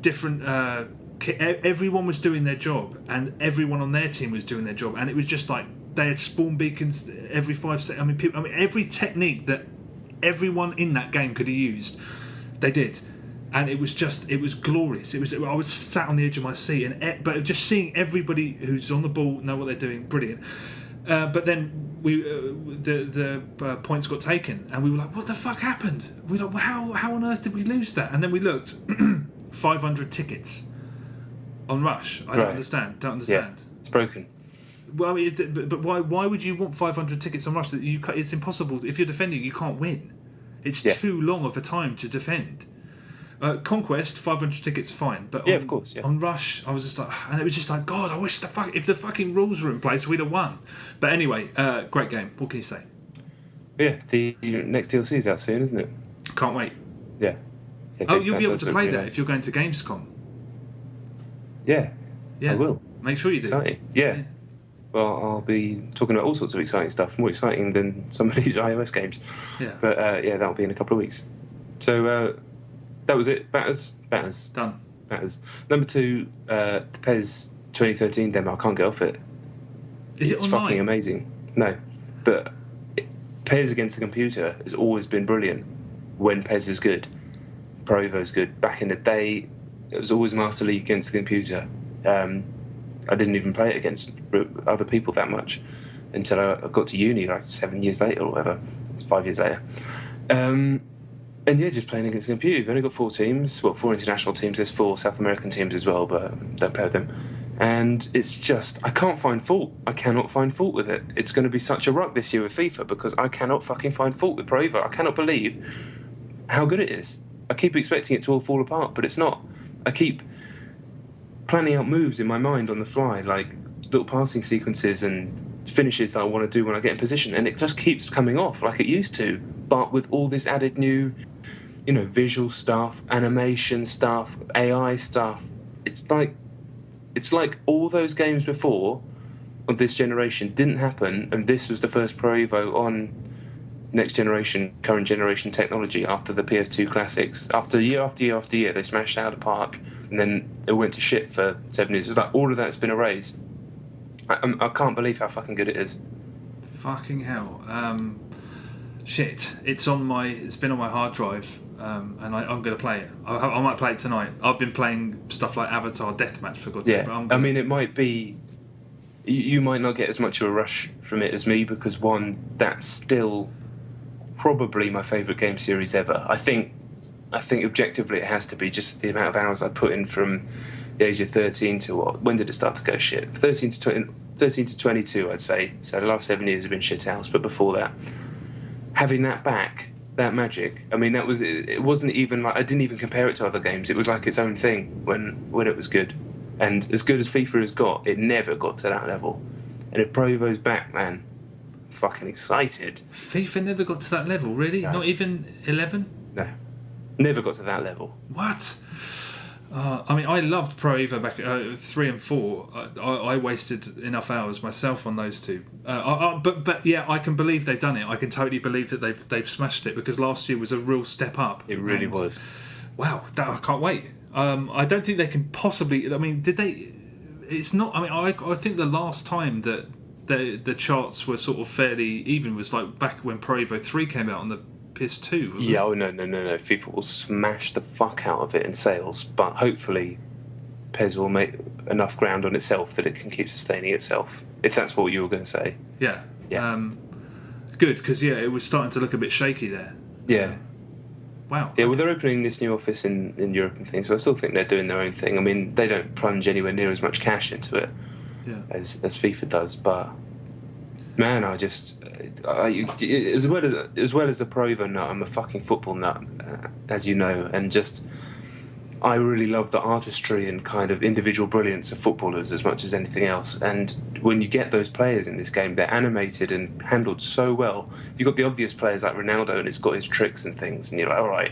different everyone was doing their job, and everyone on their team was doing their job, and it was just like they had spawn beacons every 5 seconds. I mean every technique that everyone in that game could have used, they did. And it was glorious. I was sat on the edge of my seat, but just seeing everybody who's on the ball know what they're doing, brilliant. But then the points got taken, and we were like, "What the fuck happened?" We were like, "How on earth did we lose that?" And then we looked, 500 tickets on Rush. I don't understand. Yeah, it's broken. Well, I mean, but why would you want 500 tickets on Rush? That it's impossible. If you're defending, you can't win. It's too long of a time to defend. Conquest, 500 tickets, fine. But of course, on Rush, I was just like, and it was just like, God, I wish if the fucking rules were in place, we'd have won. But anyway, great game. What can you say? Yeah, the next DLC is out soon, isn't it? Can't wait. Yeah. You'll be able to play that if you're going to Gamescom. Yeah, I will. Make sure you do. Exciting. Yeah. Well, I'll be talking about all sorts of exciting stuff, more exciting than some of these iOS games. Yeah. But that'll be in a couple of weeks. So that was it. Batters. Done. Batters. Number 2, the PES 2013 demo. I can't get off it. It's fucking online? amazing. No, but PES against the computer has always been brilliant. When PES is good, Pro Evo's good. Back in the day, it was always Master League against the computer. I didn't even play it against other people that much until I got to uni, like 7 years later or whatever, 5 years later. And yeah, just playing against the computer. You've only got 4 teams, 4 international teams. There's 4 South American teams as well, but don't play with them. And it's just, I can't find fault. I cannot find fault with it. It's going to be such a ruck this year with FIFA because I cannot fucking find fault with Pro Evo. I cannot believe how good it is. I keep expecting it to all fall apart, but it's not. I keep planning out moves in my mind on the fly, like little passing sequences and finishes that I want to do when I get in position, and it just keeps coming off like it used to, but with all this added new, visual stuff, animation stuff, AI stuff. It's like all those games before of this generation didn't happen, and this was the first Pro Evo on current generation technology after the PS2 classics. After year, they smashed it out of the park, and then it went to shit for 7 years. It's like all of that's been erased. I can't believe how fucking good it is. Fucking hell. Shit. It's been on my hard drive, and I'm going to play it. I might play it tonight. I've been playing stuff like Avatar Deathmatch, for God's sake. I mean, it might be... You might not get as much of a rush from it as me because, one, that's still probably my favourite game series ever. I think objectively it has to be, just the amount of hours I put in from the age of 13 to when did it start to go shit? 13 to 22, I'd say. So the last 7 years have been shit house, but before that, having that back, that magic, I mean, it wasn't even like, I didn't even compare it to other games. It was like its own thing when it was good. And as good as FIFA has got, it never got to that level. And if Pro Evo's back, man, I'm fucking excited. FIFA never got to that level, really? No. Not even 11? No, never got to that level. What? I mean, I loved Pro Evo back 3 and 4. I wasted enough hours myself on those two. But yeah, I can believe they've done it. I can totally believe that they've smashed it, because last year was a real step up. It really was. Wow, I can't wait. I don't think they can possibly. I mean, did they? It's not. I mean, I think the last time that the charts were sort of fairly even was like back when Pro Evo 3 came out on the PS2, wasn't it? Oh no! FIFA will smash the fuck out of it in sales, but hopefully PES will make enough ground on itself that it can keep sustaining itself. If that's what you were going to say. Yeah. Yeah. Good, because it was starting to look a bit shaky there. Yeah. Wow. Yeah, well, they're opening this new office in Europe and things, so I still think they're doing their own thing. I mean, they don't plunge anywhere near as much cash into it as FIFA does, but man, as well as a Pro Evo nut, I'm a fucking football nut, as you know, and just I really love the artistry and kind of individual brilliance of footballers as much as anything else. And when you get those players in this game, they're animated and handled so well. You've got the obvious players like Ronaldo, and it's got his tricks and things, and you're like, all right.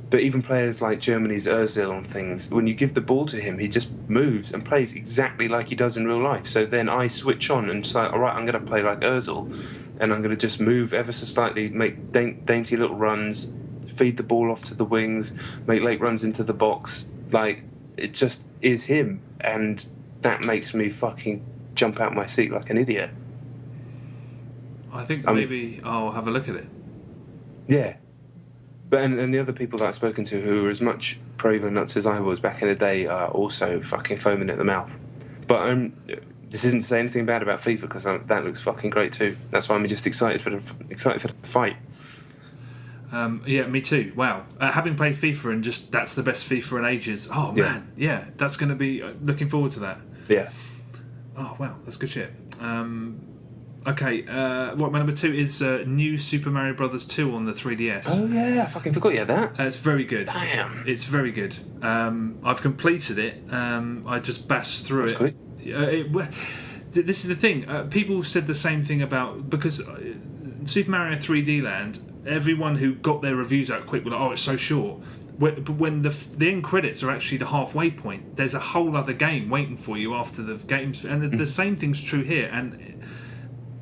But even players like Germany's Ozil and things, when you give the ball to him, he just moves and plays exactly like he does in real life. So then I switch on and say, all right, I'm going to play like Ozil, and I'm going to just move ever so slightly, make dainty little runs, feed the ball off to the wings, make late runs into the box. Like, it just is him, and that makes me fucking jump out my seat like an idiot. I think maybe I'll have a look at it. Yeah. But and the other people that I've spoken to who are as much Pro Evo nuts as I was back in the day are also fucking foaming at the mouth. But this isn't to say anything bad about FIFA, because that looks fucking great too. That's why I'm just excited for the fight. Yeah, me too. Wow. Having played FIFA and just that's the best FIFA in ages. Oh man, yeah, that's going to be looking forward to that. Yeah. Oh wow, that's good shit. Okay, my number 2 is New Super Mario Brothers 2 on the 3DS. Oh yeah, I fucking forgot you had that. It's very good. Damn. It's very good. I've completed it. I just bashed through That's it. This is the thing. People said the same thing about, because Super Mario 3D Land, everyone who got their reviews out quick were like, oh, it's so short. But when the end credits are actually the halfway point, there's a whole other game waiting for you after the games. And the same thing's true here. And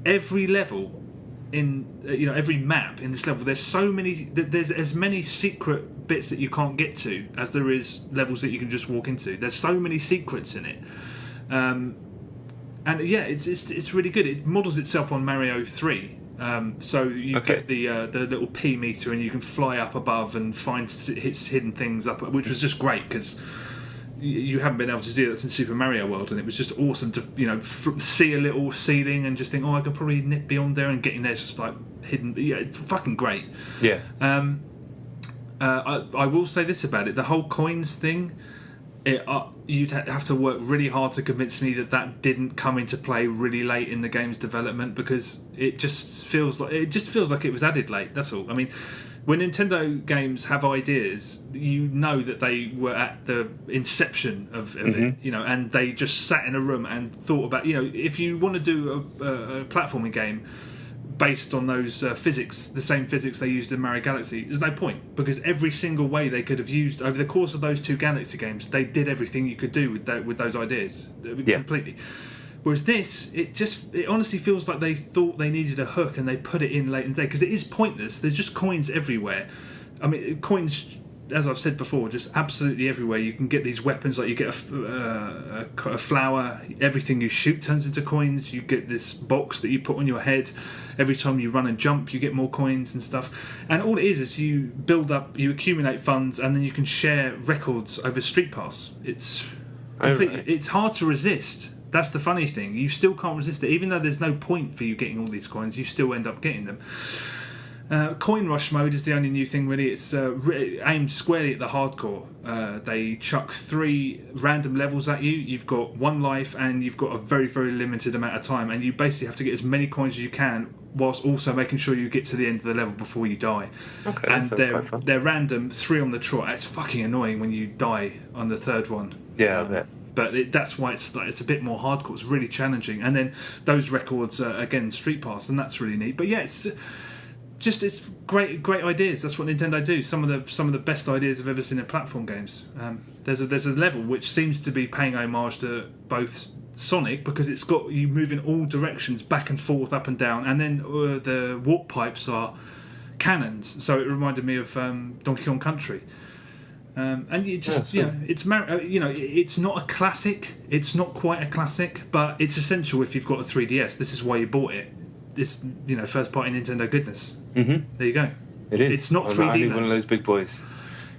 every level in every map in this level, there's as many secret bits that you can't get to as there is levels that you can just walk into. There's so many secrets in it, and yeah, it's really good. It models itself on Mario 3. So you get the little P meter, and you can fly up above and find hidden things up, which was just great because you haven't been able to do that since Super Mario World, and it was just awesome to see a little ceiling and just think, oh, I can probably nip beyond there, and getting there's just like hidden. Yeah, it's fucking great. Yeah. I will say this about it: the whole coins thing. You'd have to work really hard to convince me that didn't come into play really late in the game's development, because it just feels like it was added late. That's all. I mean, when Nintendo games have ideas, you know that they were at the inception of it, and they just sat in a room and thought about, if you want to do a platforming game based on those physics, the same physics they used in Mario Galaxy, there's no point, because every single way they could have used over the course of those 2 Galaxy games, they did everything you could do with those ideas completely. Whereas this, it honestly feels like they thought they needed a hook and they put it in late in the day, because it is pointless. There's just coins everywhere. I mean, coins, as I've said before, just absolutely everywhere. You can get these weapons, like you get a flower. Everything you shoot turns into coins. You get this box that you put on your head. Every time you run and jump, you get more coins and stuff. And all it is you build up, you accumulate funds, and then you can share records over Street Pass. It's It's hard to resist. That's the funny thing. You still can't resist it. Even though there's no point for you getting all these coins, you still end up getting them. Coin Rush mode is the only new thing, really. It's aimed squarely at the hardcore. They chuck 3 random levels at you. You've got 1 life, and you've got a very, very limited amount of time. And you basically have to get as many coins as you can, whilst also making sure you get to the end of the level before you die. Okay, and that sounds quite fun. They're random, 3 on the trot. It's fucking annoying when you die on the 3rd one. Yeah, I bet. but that's why it's a bit more hardcore. It's really challenging, and then those records are, again, Street Pass, and that's really neat. But yeah, it's great ideas. That's what Nintendo do. Some of the best ideas I've ever seen in platform games. There's a level which seems to be paying homage to both Sonic, because it's got you move in all directions, back and forth, up and down, and then the warp pipes are cannons. So it reminded me of Donkey Kong Country. And you just, it's not a classic. It's not quite a classic, but it's essential if you've got a 3DS. This is why you bought it. This, first party Nintendo goodness. Mm-hmm. There you go. It is. It's not 3D. I need one of those big boys.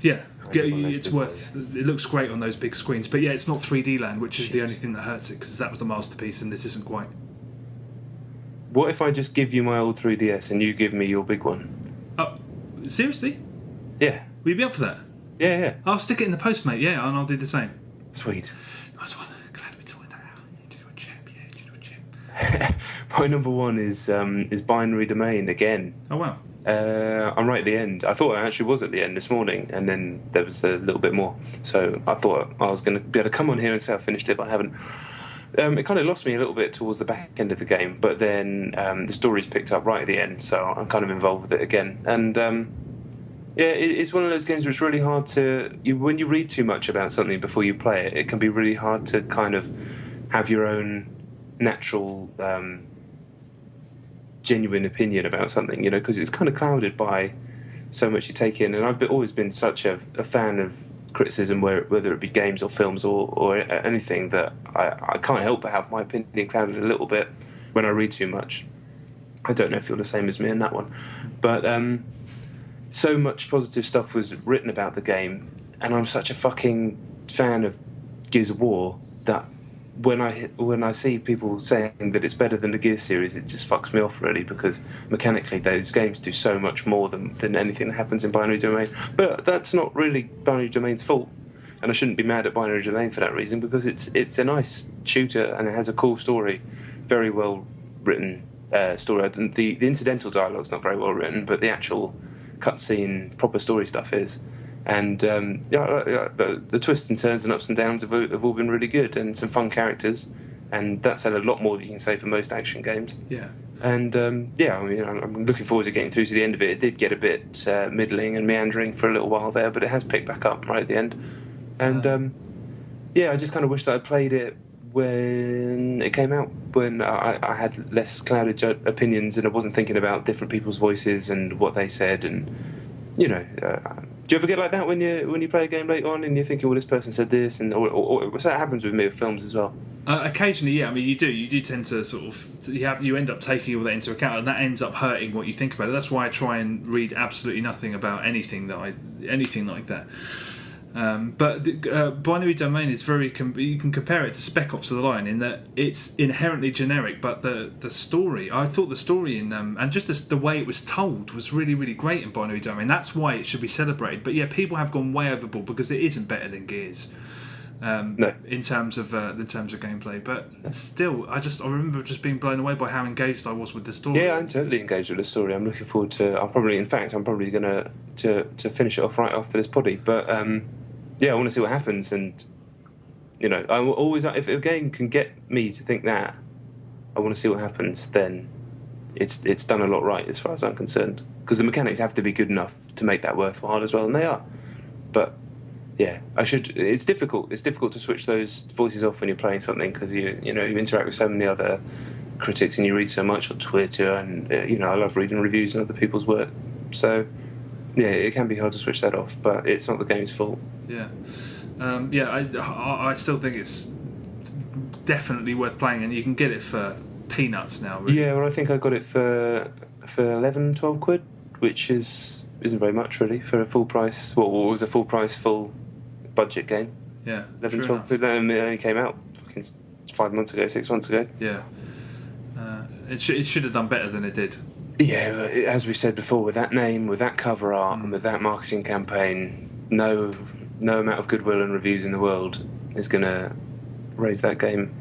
Yeah, it's worth. It looks great on those big screens, but yeah, it's not 3D Land, which is the only thing that hurts it, because that was the masterpiece, and this isn't quite. What if I just give you my old 3DS and you give me your big one? Oh, seriously? Yeah. Will you be up for that? Yeah. I'll stick it in the post, mate. Yeah, and I'll do the same. Sweet. Nice one. Glad we sorted that out. You did a chip. My number one is Binary Domain again. Oh wow. I'm right at the end. I thought I actually was at the end this morning, and then there was a little bit more. So I thought I was going to be able to come on here and say I finished it, but I haven't. It kind of lost me a little bit towards the back end of the game, but then the story's picked up right at the end, so I'm kind of involved with it again. And it's one of those games where it's really hard to... when you read too much about something before you play it, it can be really hard to kind of have your own natural... genuine opinion about something, because it's kind of clouded by so much you take in. And I've always been such a fan of criticism, whether it be games or films or anything, that I can't help but have my opinion clouded a little bit when I read too much. I don't know if you're the same as me in that one, but so much positive stuff was written about the game, and I'm such a fucking fan of Gears of War that when I see people saying that it's better than the Gears series, it just fucks me off, really, because mechanically those games do so much more than anything that happens in Binary Domain. But that's not really Binary Domain's fault, and I shouldn't be mad at Binary Domain for that reason, because it's a nice shooter and it has a cool story, very well written story. The incidental dialogue's not very well written, but the actual cutscene proper story stuff is. And the twists and turns and ups and downs have all been really good, and some fun characters, and that's a lot more than you can say for most action games. Yeah. And I'm looking forward to getting through to the end of it. It did get a bit middling and meandering for a little while there, but it has picked back up right at the end. And I just kind of wish that I played it when it came out, when I had less clouded opinions and I wasn't thinking about different people's voices and what they said. And do you ever get like that when you play a game later on and you're thinking, well, this person said this, and or so that happens with me with films as well? Occasionally, yeah. I mean, you do tend to sort of you end up taking all that into account, and that ends up hurting what you think about it. That's why I try and read absolutely nothing about anything like that. But Binary Domain is very... you can compare it to Spec Ops: The Line in that it's inherently generic, but the story... I thought the story in... and just the way it was told was really, really great in Binary Domain. That's why it should be celebrated. But yeah, people have gone way overboard because it isn't better than Gears. No. In terms of gameplay, but still, I remember just being blown away by how engaged I was with the story. Yeah, I'm totally engaged with the story. I'm looking forward to... I'm probably going to finish it off right after this poddy. But I want to see what happens, and I always, if a game can get me to think that I want to see what happens, then it's done a lot right as far as I'm concerned. Because the mechanics have to be good enough to make that worthwhile as well, and they are. But yeah, it's difficult. It's difficult to switch those voices off when you're playing something, because you interact with so many other critics and you read so much on Twitter, and I love reading reviews and other people's work. So yeah, it can be hard to switch that off, but it's not the game's fault. Yeah, I still think it's definitely worth playing, and you can get it for peanuts now. Really. Yeah, well, I think I got it for 11, 12 quid, which isn't very much really for a full price. What was a full price, full budget game? Yeah, 11, 12 quid. It only came out fucking 5 months ago, 6 months ago. Yeah, it should have done better than it did. Yeah, but as we said before, with that name, with that cover art, and with that marketing campaign, no amount of goodwill and reviews in the world is going to raise that game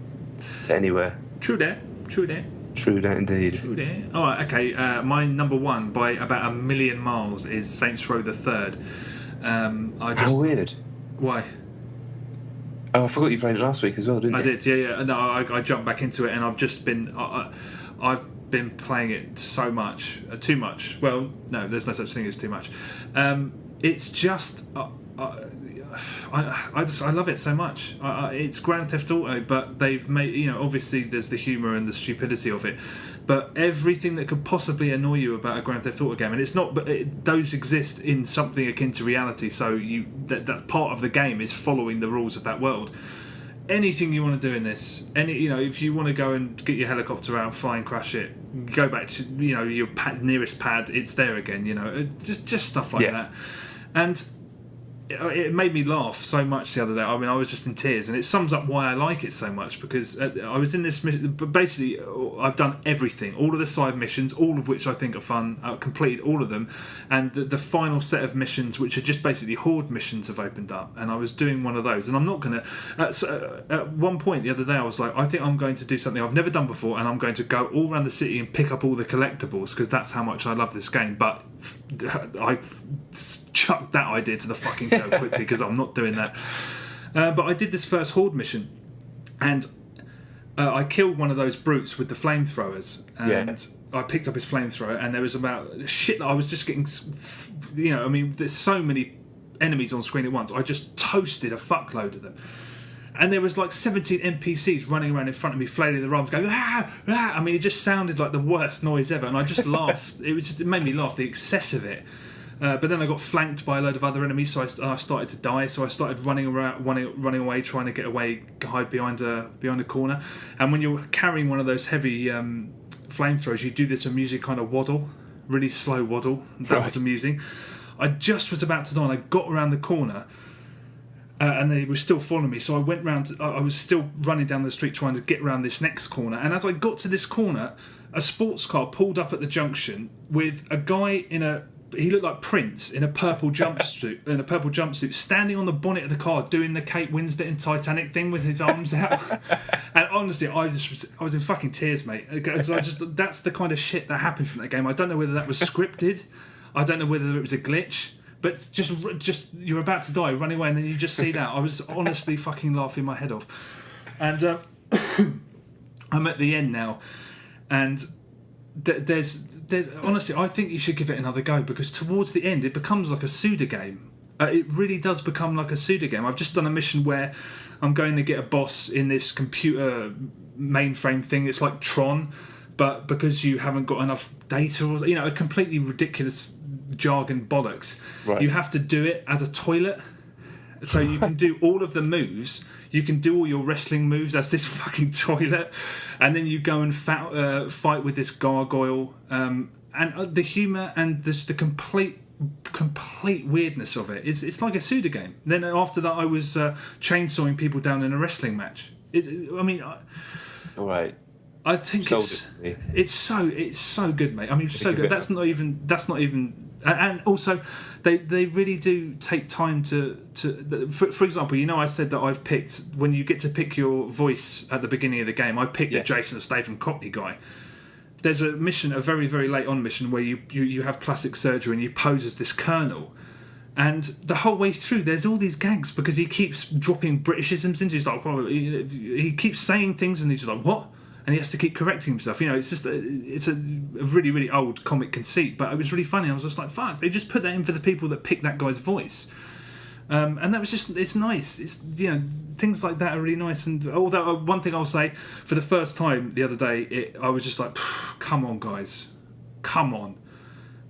to anywhere. True that indeed. True that. All right, okay. My number one by about a million miles is Saints Row the Third. How weird. Why? Oh, I forgot you played it last week as well, didn't you? I did, yeah. No, I jumped back into it, and I've just been, I've been playing it so much, too much. Well, no, there's no such thing as too much. It's just, I love it so much. It's Grand Theft Auto, but they've made, obviously there's the humour and the stupidity of it, but everything that could possibly annoy you about a Grand Theft Auto game, and it's not, but those exist in something akin to reality. So that part of the game is following the rules of that world. Anything you want to do in this, if you want to go and get your helicopter out, fly and crash it, go back to your nearest pad, it's there again. Just stuff like that, and it made me laugh so much the other day. I mean, I was just in tears, and it sums up why I like it so much, because I was in this mission, but basically I've done everything, all of the side missions, all of which I think are fun. I've completed all of them, and the final set of missions, which are just basically horde missions, have opened up, and I was doing one of those, and I'm not going to at one point the other day I was like, I think I'm going to do something I've never done before, and I'm going to go all around the city and pick up all the collectibles, because that's how much I love this game. But I chucked that idea to the fucking curb quickly, because I'm not doing that. But I did this first horde mission, and I killed one of those brutes with the flamethrowers, and I picked up his flamethrower, and there was about shit that I was just getting, there's so many enemies on screen at once. I just toasted a fuckload of them. And there was like 17 NPCs running around in front of me, flailing their arms, going, ah, ah. I mean, it just sounded like the worst noise ever, and I just laughed. It made me laugh, the excess of it. But then I got flanked by a load of other enemies, so I started to die. So I started running around, running away, trying to get away, hide behind a corner. And when you're carrying one of those heavy flamethrowers, you do this amusing kind of waddle, really slow waddle. That was amusing. I just was about to die, and I got around the corner. And they were still following me, so I went round. I was still running down the street trying to get around this next corner. And as I got to this corner, a sports car pulled up at the junction with a guy he looked like Prince in a purple jumpsuit, standing on the bonnet of the car doing the Kate Winslet in Titanic thing with his arms out. And honestly, I was in fucking tears, mate. That's the kind of shit that happens in that game. I don't know whether that was scripted. I don't know whether it was a glitch. But just you're about to die, running away, and then you just see that. I was honestly fucking laughing my head off. And I'm at the end now, and there's honestly, I think you should give it another go, because towards the end it becomes like a pseudo game. It really does become like a pseudo game. I've just done a mission where I'm going to get a boss in this computer mainframe thing. It's like Tron, but because you haven't got enough data, or a completely ridiculous jargon bollocks. Right. You have to do it as a toilet, so you can do all of the moves. You can do all your wrestling moves as this fucking toilet, and then you go and fight with this gargoyle. And the humour and the complete weirdness of it's like a pseudo game. Then after that, I was chainsawing people down in a wrestling match. All right. I think it's so good, mate. I mean, so good. That's not even. And also, they really do take time to for example, I said that I've picked, when you get to pick your voice at the beginning of the game, I picked the Jason Statham Cockney guy. There's a mission, a very, very late on mission, where you have plastic surgery and you pose as this colonel. And the whole way through, there's all these gags, because he keeps dropping Britishisms into. He's like, he keeps saying things, and he's just like, what? And he has to keep correcting himself. It's a really, really old comic conceit, but it was really funny. I was just like, fuck, they just put that in for the people that picked that guy's voice. And that was it's nice. It's, things like that are really nice. And although one thing I'll say, for the first time the other day, I was just like, come on, guys, come on.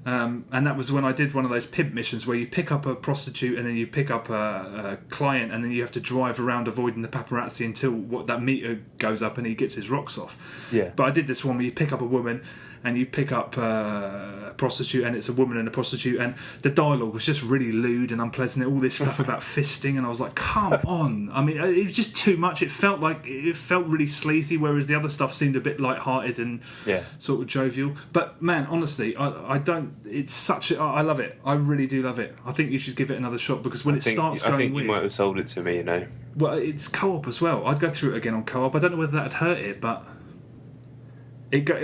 And that was when I did one of those pimp missions where you pick up a prostitute and then you pick up a client, and then you have to drive around avoiding the paparazzi until that meter goes up and he gets his rocks off. Yeah. But I did this one where you pick up a woman and you pick up a prostitute, and it's a woman and a prostitute, and the dialogue was just really lewd and unpleasant. All this stuff about fisting, and I was like, come on. I mean, it was just too much. It felt really sleazy, whereas the other stuff seemed a bit light-hearted and sort of jovial. But man, honestly, I love it. I really do love it. I think you should give it another shot, because when it starts going weird... I think you might have sold it to me, Well, it's co-op as well. I'd go through it again on co-op. I don't know whether that'd hurt it, but...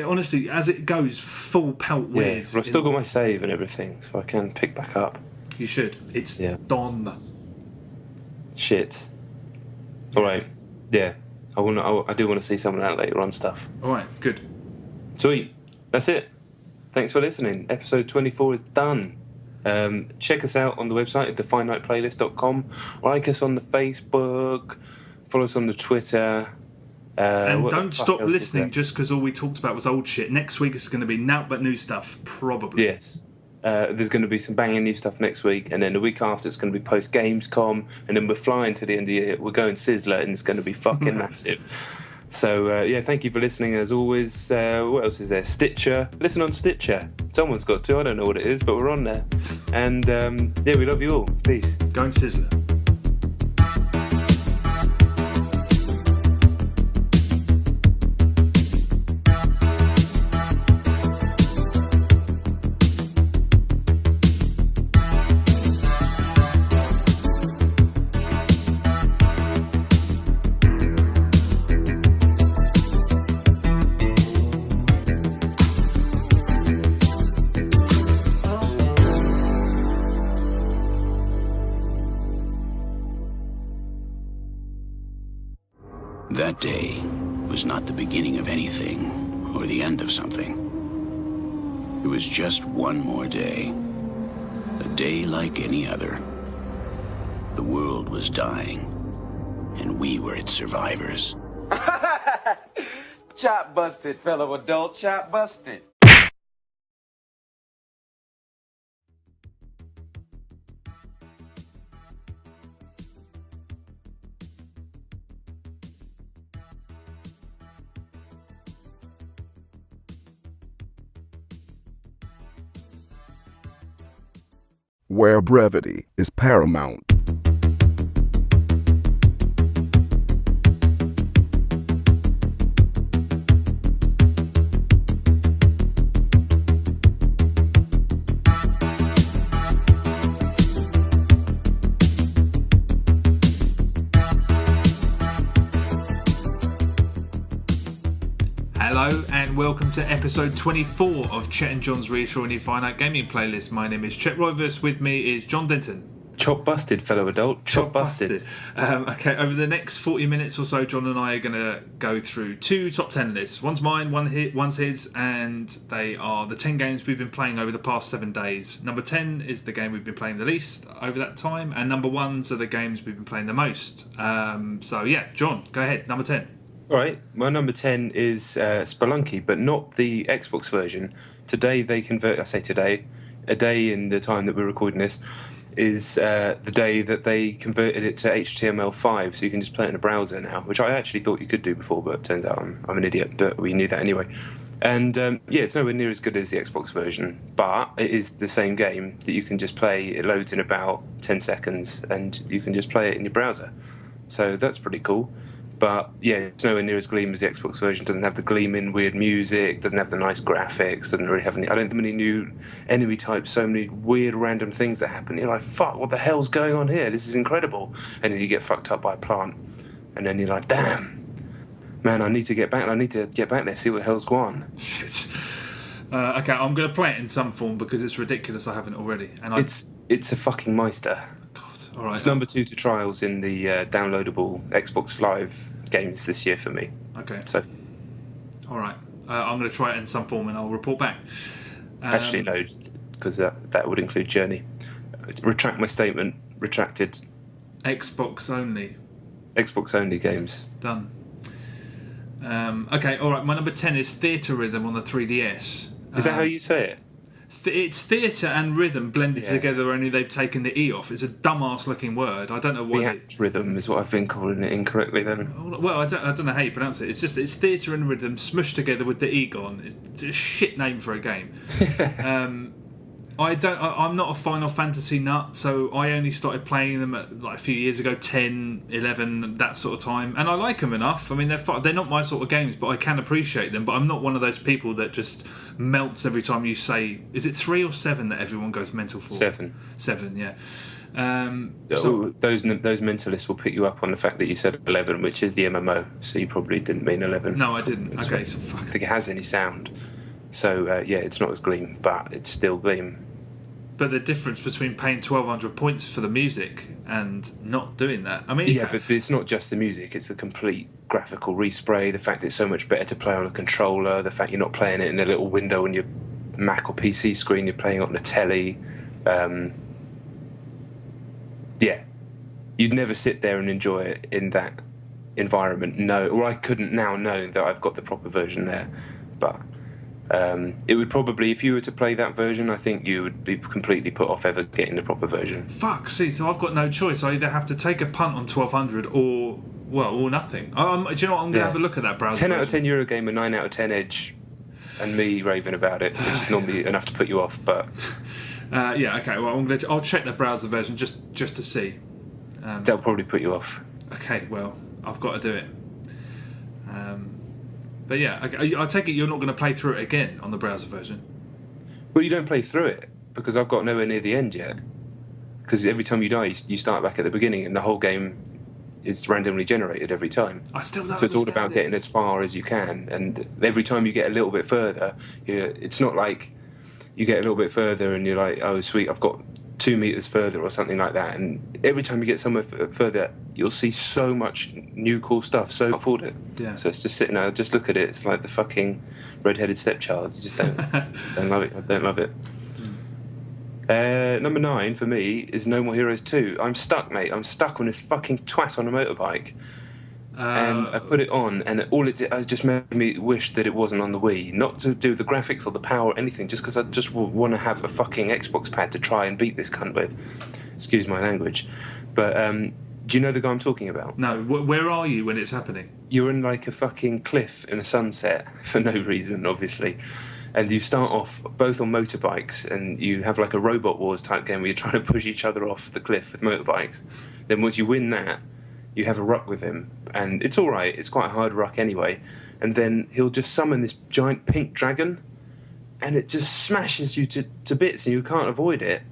honestly, as it goes full pelt weird. But I've still got my save and everything, so I can pick back up. You should. It's done. Shit. All right. Yeah. I do want to see some of that later on stuff. All right, good. Sweet. That's it. Thanks for listening. Episode 24 is done. Check us out on the website at thefiniteplaylist.com. Like us on the Facebook. Follow us on the Twitter. And don't stop listening just because all we talked about was old shit. Next week it's going to be nout but new stuff, probably. Yes. There's going to be some banging new stuff next week, and then the week after it's going to be post Gamescom, and then we're flying to the end of the year. We're going Sizzler, and it's going to be fucking massive. So thank you for listening as always. What else is there? Stitcher. Listen on Stitcher. Someone's got to. I don't know what it is, but we're on there. And we love you all. Peace. Going Sizzler. That day was not the beginning of anything or the end of something. It was just one more day. A day like any other. The world was dying, and we were its survivors. Chop busted, fellow adult, chop busted. Where brevity is paramount. Hello and welcome to episode 24 of Chet and John's Reassuring You Finite Gaming Playlist. My name is Chet Roivers, with me is John Denton. Chop busted, fellow adult. Chop busted. Okay, over the next 40 minutes or so, John and I are going to go through two top 10 lists. One's mine, one's his, and they are the 10 games we've been playing over the past 7 days. Number 10 is the game we've been playing the least over that time, and number 1s are the games we've been playing the most. John, go ahead, number 10. All right, my number 10 is Spelunky, but not the Xbox version. Today they convert. I say today, a day in the time that we're recording this is the day that they converted it to HTML5, so you can just play it in a browser now, which I actually thought you could do before, but it turns out I'm an idiot, but we knew that anyway. And it's nowhere near as good as the Xbox version, but it is the same game that you can just play. It loads in about 10 seconds, and you can just play it in your browser. So that's pretty cool. But yeah, it's nowhere near as gleam as the Xbox version. Doesn't have the gleaming weird music, doesn't have the nice graphics, doesn't really have any. I don't think many new enemy types, so many weird random things that happen. You're like, fuck, what the hell's going on here? This is incredible. And then you get fucked up by a plant. And then you're like, damn, man, I need to get back there, see what the hell's going on. Shit. Okay, I'm going to play it in some form because it's ridiculous I haven't already. And It's a fucking meister. All right. It's number 2 to Trials in the downloadable Xbox Live games this year for me. Okay. So, all right. I'm going to try it in some form and I'll report back. Actually, no, because that would include Journey. Retract my statement. Retracted. Xbox only. Xbox only games. Done. Okay, all right. My number 10 is Theatre Rhythm on the 3DS. Is that how you say it? It's theatre and rhythm blended together, only they've taken the E off. It's a dumbass looking word. I don't know why. Rhythm is what I've been calling it incorrectly then. Well, I don't know how you pronounce it. It's theatre and rhythm smushed together with the E gone. It's a shit name for a game. I'm not a Final Fantasy nut, so I only started playing them at like a few years ago, 10, 11, that sort of time, and I like them enough. I mean, they're not my sort of games, but I can appreciate them. But I'm not one of those people that just melts every time you say, is it 3 or 7 that everyone goes mental for? 7, yeah. Those mentalists will pick you up on the fact that you said 11, which is the MMO, so you probably didn't mean 11. No, I didn't. Okay, so I think it has any sound. So, it's not as Gleam, but it's still Gleam. but the difference between paying 1,200 points for the music and not doing that. I mean, Yeah, but it's not just the music, it's the complete graphical respray, the fact it's so much better to play on a controller, the fact you're not playing it in a little window on your Mac or PC screen, you're playing it on a telly. Yeah. You'd never sit there and enjoy it in that environment. No, or I couldn't now know that I've got the proper version there. But it would probably, if you were to play that version, I think you would be completely put off ever getting the proper version. Fuck, see, so I've got no choice. I either have to take a punt on 1,200 or nothing. Do you know what? I'm going to have a look at that browser 10 version. out of 10 Eurogamer, 9 out of 10 Edge, and me raving about it, which is normally enough to put you off, but... yeah, okay, well, I'll check the browser version just to see. That'll probably put you off. Okay, well, I've got to do it. But yeah, I take it you're not going to play through it again on the browser version. Well, you don't play through it, because I've got nowhere near the end yet. Because every time you die, you start back at the beginning, and the whole game is randomly generated every time. I still don't So it's all understand about it. getting as far as you can, and every time you get a little bit further, it's not like you get a little bit further and you're like, oh sweet, I've got 2 meters further or something like that, and every time you get somewhere further, you'll see so much new cool stuff, so afford it. Yeah. So it's just sitting there, just look at it, it's like the fucking red-headed stepchild. You just don't love it. I don't love it. Number 9 for me is No More Heroes 2. I'm stuck, mate. I'm stuck on this fucking twat on a motorbike. And I put it on, and all it did, just made me wish that it wasn't on the Wii. Not to do with the graphics or the power or anything, just because I just want to have a fucking Xbox pad to try and beat this cunt with. Excuse my language. But do you know the guy I'm talking about? No, where are you when it's happening? You're in like a fucking cliff in a sunset for no reason, obviously. And you start off both on motorbikes, and you have like a Robot Wars type game where you're trying to push each other off the cliff with motorbikes. Then once you win that, you have a ruck with him, and it's all right. It's quite a hard ruck anyway. And then he'll just summon this giant pink dragon, and it just smashes you to bits, and you can't avoid it.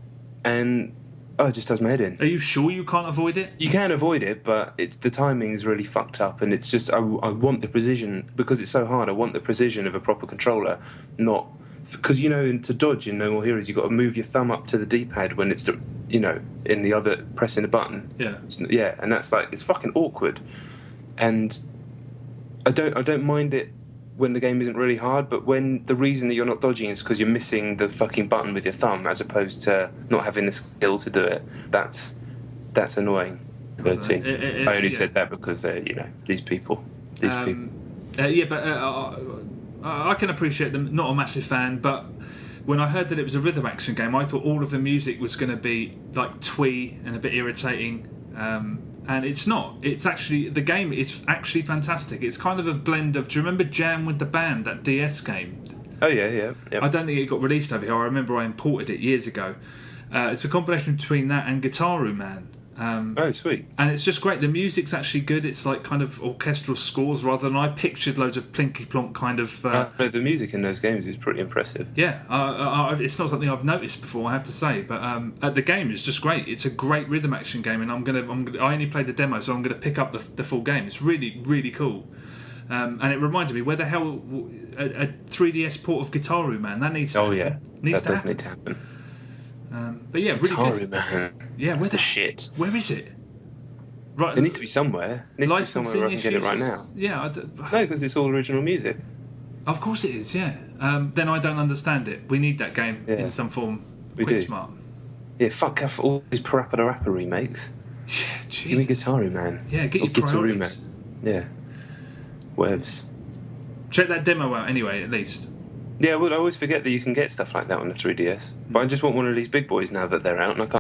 And it just does my head in. Are you sure you can't avoid it? You can avoid it, but the timing's really fucked up, and it's just I want the precision, because it's so hard. I want the precision of a proper controller, not because to dodge in No More Heroes you've got to move your thumb up to the D-pad when it's in the other pressing a button. Yeah, and that's like, it's fucking awkward, and I don't mind it when the game isn't really hard, but when the reason that you're not dodging is because you're missing the fucking button with your thumb as opposed to not having the skill to do it, that's annoying. I only said that because they're these people. Yeah, but I can appreciate them. Not a massive fan, but when I heard that it was a rhythm action game, I thought all of the music was going to be like twee and a bit irritating. And it's not. It's actually, the game is actually fantastic. It's kind of a blend of, do you remember Jam with the Band, that DS game? Oh yeah. I don't think it got released over here. I remember I imported it years ago. It's a combination between that and Guitaru Man. Oh, sweet. And it's just great. The music's actually good. It's like kind of orchestral scores rather than I pictured loads of plinky plonk kind of... the music in those games is pretty impressive. Yeah, it's not something I've noticed before, I have to say. But the game is just great. It's a great rhythm action game, and I only played the demo, so I'm going to pick up the full game. It's really, really cool. And it reminded me, where the hell a 3DS port of Guitaru Man? That needs to happen. Yeah, that does need to happen. But yeah, really Guitaru good. Man. Yeah, where's the shit? Where is it? Right, it needs to be somewhere. It needs to be somewhere where I can get it right now. Yeah, no, because it's all original music. Of course it is. Yeah. Then I don't understand it. We need that game in some form. We do. Smart. Yeah, fuck off all these Parappa the Rapper remakes. Yeah, Jesus. Give me Guitaru Man. Yeah, get your Guitaru priorities. Man. Yeah. Webs. Check that demo out anyway, at least. Yeah, well, I always forget that you can get stuff like that on the 3DS. But I just want one of these big boys now that they're out, and I can't